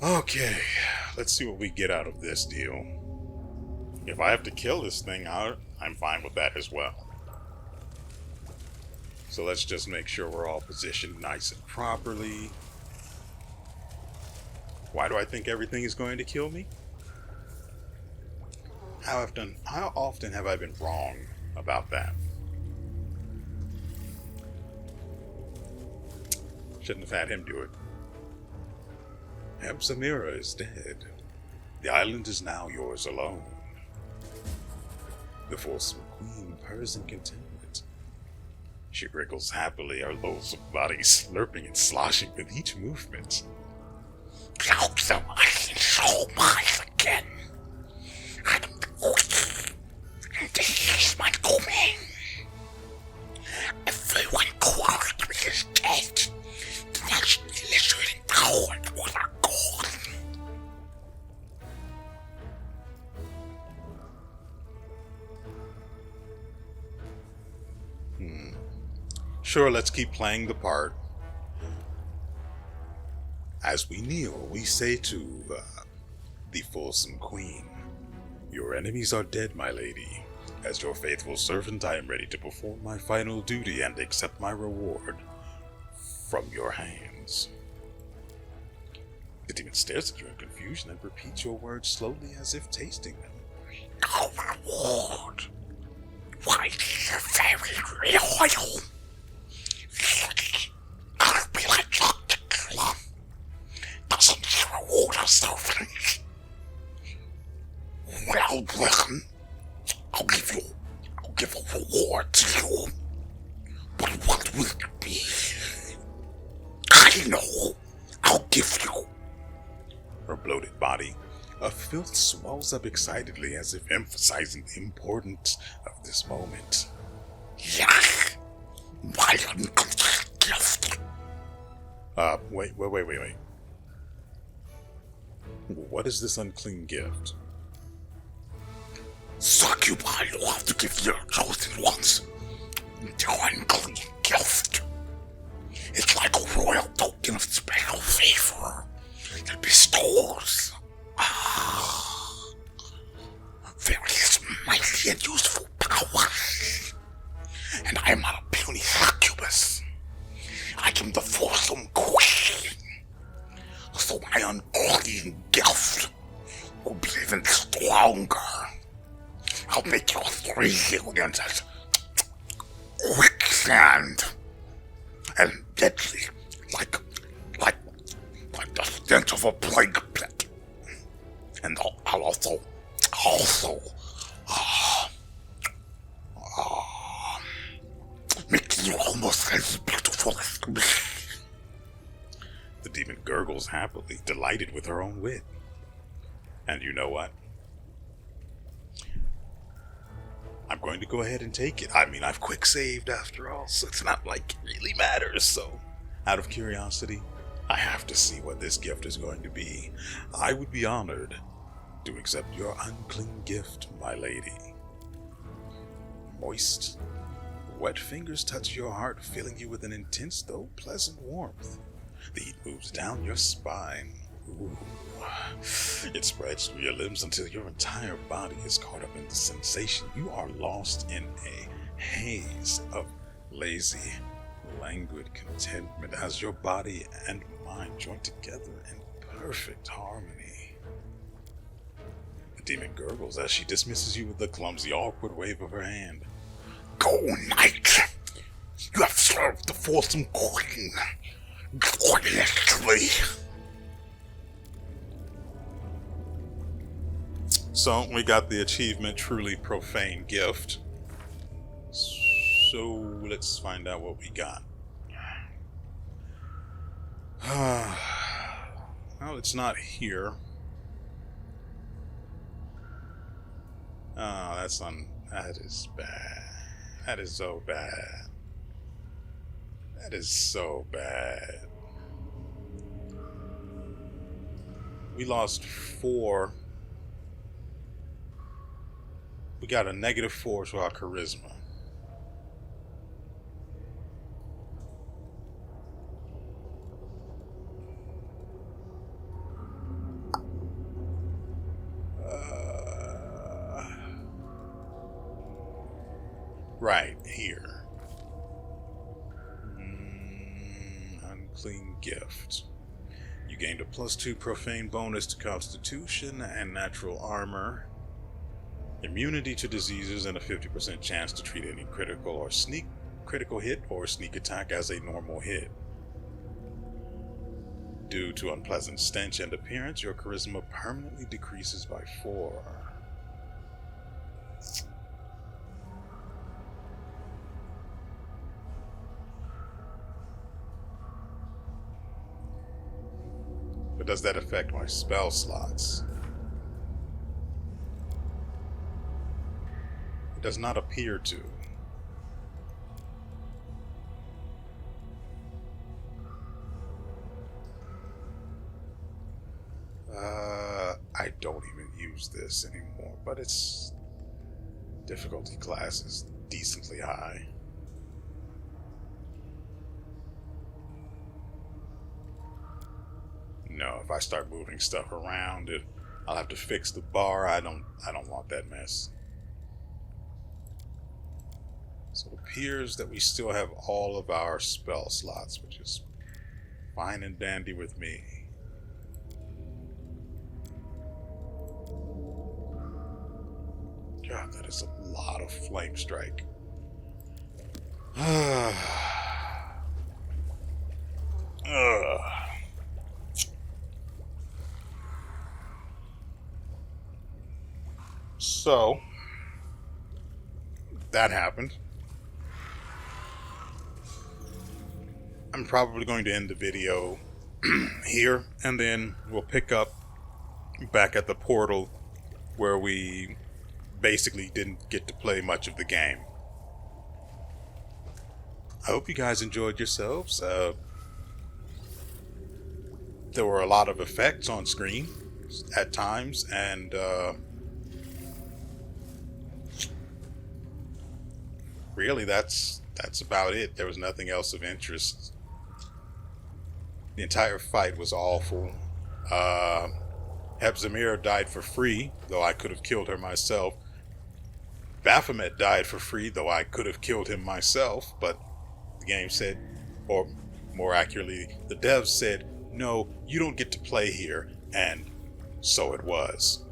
Okay, let's see what we get out of this deal. If I have to kill this thing out, I'm fine with that as well. So let's just make sure we're all positioned nice and properly. Why do I think everything is going to kill me? How often have I been wrong about that? Shouldn't have had him do it. Hepsamira is dead. The island is now yours alone. The fulsome queen purrs in contentment. She wriggles happily, her loathsome body slurping and sloshing with each movement. Close the eyes and show mine again. I'm weak, and this is my domain. Everyone quarreled with his dead. The next lizard and coward are gone. Sure, let's keep playing the part. As we kneel, we say to the fulsome queen, "Your enemies are dead, my lady. As your faithful servant, I am ready to perform my final duty and accept my reward from your hands." The demon stares at you in confusion and repeats your words slowly as if tasting them. No reward. Why, you're very loyal. I'll be like Dr. Clum. Doesn't he reward us, servants? Well, then, I'll give a reward to you. But what will it be? I know. I'll give you. Her bloated body of filth swells up excitedly as if emphasizing the importance of this moment. Yes. My unconscious gift. Wait. What is this unclean gift? Succubi will have to give their chosen ones their unclean gift. It's like a royal token of special favor that bestows various mighty and useful powers. And I'm not a puny succubus. I am the fulsome queen. So my unclean gift will be even stronger. I'll make your 3 aliens as quicksand and deadly, like the stench of a plague pit. And I'll also make you almost as beautiful as me. The demon gurgles happily, delighted with her own wit. And you know what? I'm going to go ahead and take it. I mean, I've quick saved after all, so it's not like it really matters. So, out of curiosity, I have to see what this gift is going to be. I would be honored to accept your unclean gift, my lady. Moist, wet fingers touch your heart, filling you with an intense though pleasant warmth. The heat moves down your spine. Ooh. It spreads through your limbs until your entire body is caught up in the sensation. You are lost in a haze of lazy, languid contentment as your body and mind join together in perfect harmony. The demon gurgles as she dismisses you with a clumsy, awkward wave of her hand. Go, knight! You have served the fulsome queen gloriously. So, we got the achievement, Truly Profane Gift. So, let's find out what we got. Well, it's not here. Oh, that is bad. That is so bad. That is so bad. We lost 4. We got a -4 to our charisma. Right here. Unclean gift. You gained a +2 profane bonus to Constitution and natural armor. Immunity to diseases and a 50% chance to treat any critical hit or sneak attack as a normal hit. due to unpleasant stench and appearance, your charisma permanently decreases by 4. But does that affect my spell slots? It does not appear to. I don't even use this anymore, but its difficulty class is decently high. No, if I start moving stuff around, I'll have to fix the bar. I don't want that mess. So it appears that we still have all of our spell slots, which is fine and dandy with me. God, that is a lot of flame strike. So, that happened. I'm probably going to end the video here, and then we'll pick up back at the portal where we basically didn't get to play much of the game. I hope you guys enjoyed yourselves. There were a lot of effects on screen at times, and really that's about it. There was nothing else of interest. The entire fight was awful. Hepzimira died for free, though I could have killed her myself. Baphomet died for free, though I could have killed him myself, but the game said, or more accurately, the devs said, no, you don't get to play here, and so it was.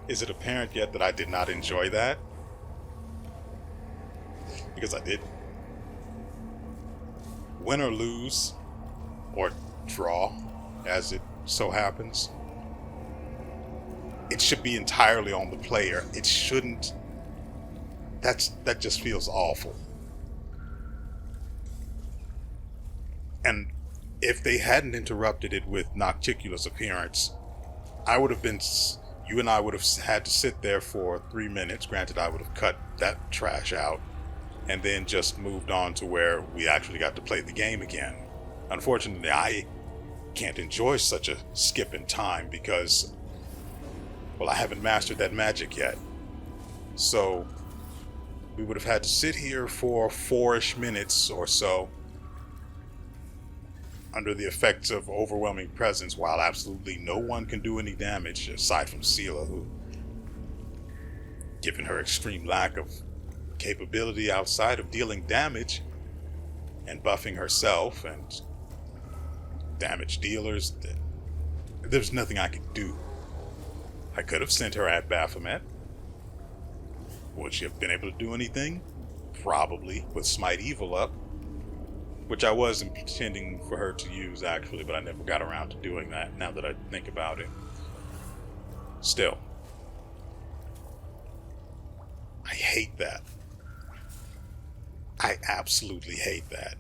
Is it apparent yet that I did not enjoy that? Because I did. Win or lose, or draw, as it so happens, it should be entirely on the player. It shouldn't. That just feels awful. And if they hadn't interrupted it with Nocticula's appearance, I would have been. You and I would have had to sit there for 3 minutes. Granted, I would have cut that trash out, and then just moved on to where we actually got to play the game again. Unfortunately, I can't enjoy such a skip in time because, well, I haven't mastered that magic yet. So we would have had to sit here for 4-ish minutes or so under the effects of overwhelming presence while absolutely no one can do any damage aside from Sela, who, given her extreme lack of capability outside of dealing damage and buffing herself and damage dealers, there's nothing I could do. I could have sent her at Baphomet. Would she have been able to do anything? Probably, with Smite Evil up, which I was intending for her to use actually, but I never got around to doing that now that I think about it. Still, I hate that. I absolutely hate that.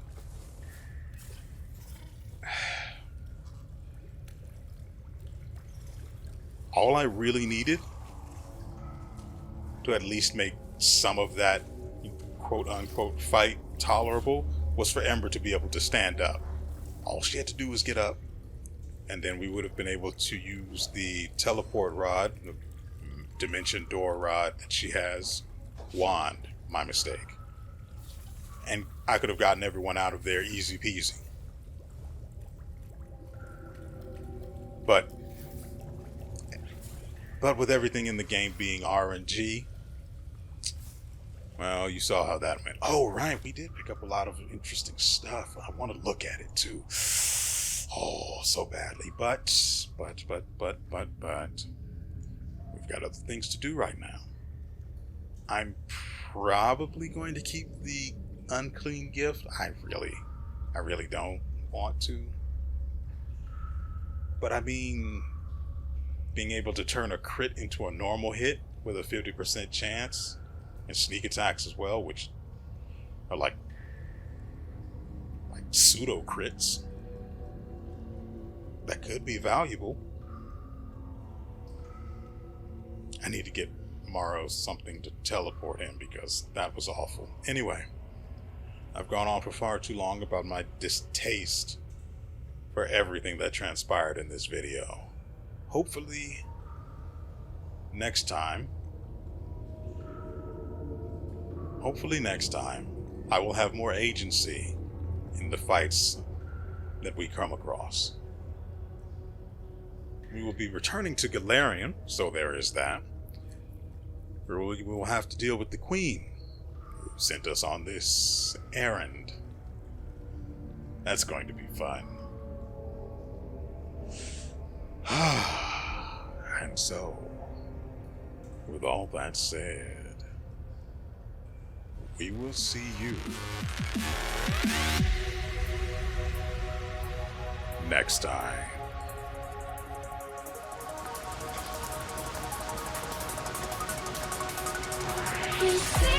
All I really needed to at least make some of that quote-unquote fight tolerable was for Ember to be able to stand up. All she had to do was get up, and then we would have been able to use the teleport rod, the dimension door rod that she has, wand, my mistake. And I could have gotten everyone out of there easy peasy. But with everything in the game being RNG, well, you saw how that went. Oh, right, we did pick up a lot of interesting stuff. I want to look at it too. Oh, so badly. But we've got other things to do right now. I'm probably going to keep the unclean gift, I really don't want to. But I mean, being able to turn a crit into a normal hit with a 50% chance, and sneak attacks as well, which are like pseudo crits, that could be valuable. I need to get Morrow something to teleport him, because that was awful. Anyway, I've gone on for far too long about my distaste for everything that transpired in this video. Hopefully next time I will have more agency in the fights that we come across. We will be returning to Galarian, so there is that. We will have to deal with the Queen, who sent us on this errand. That's going to be fun. And so, with all that said, we will see you next time. You see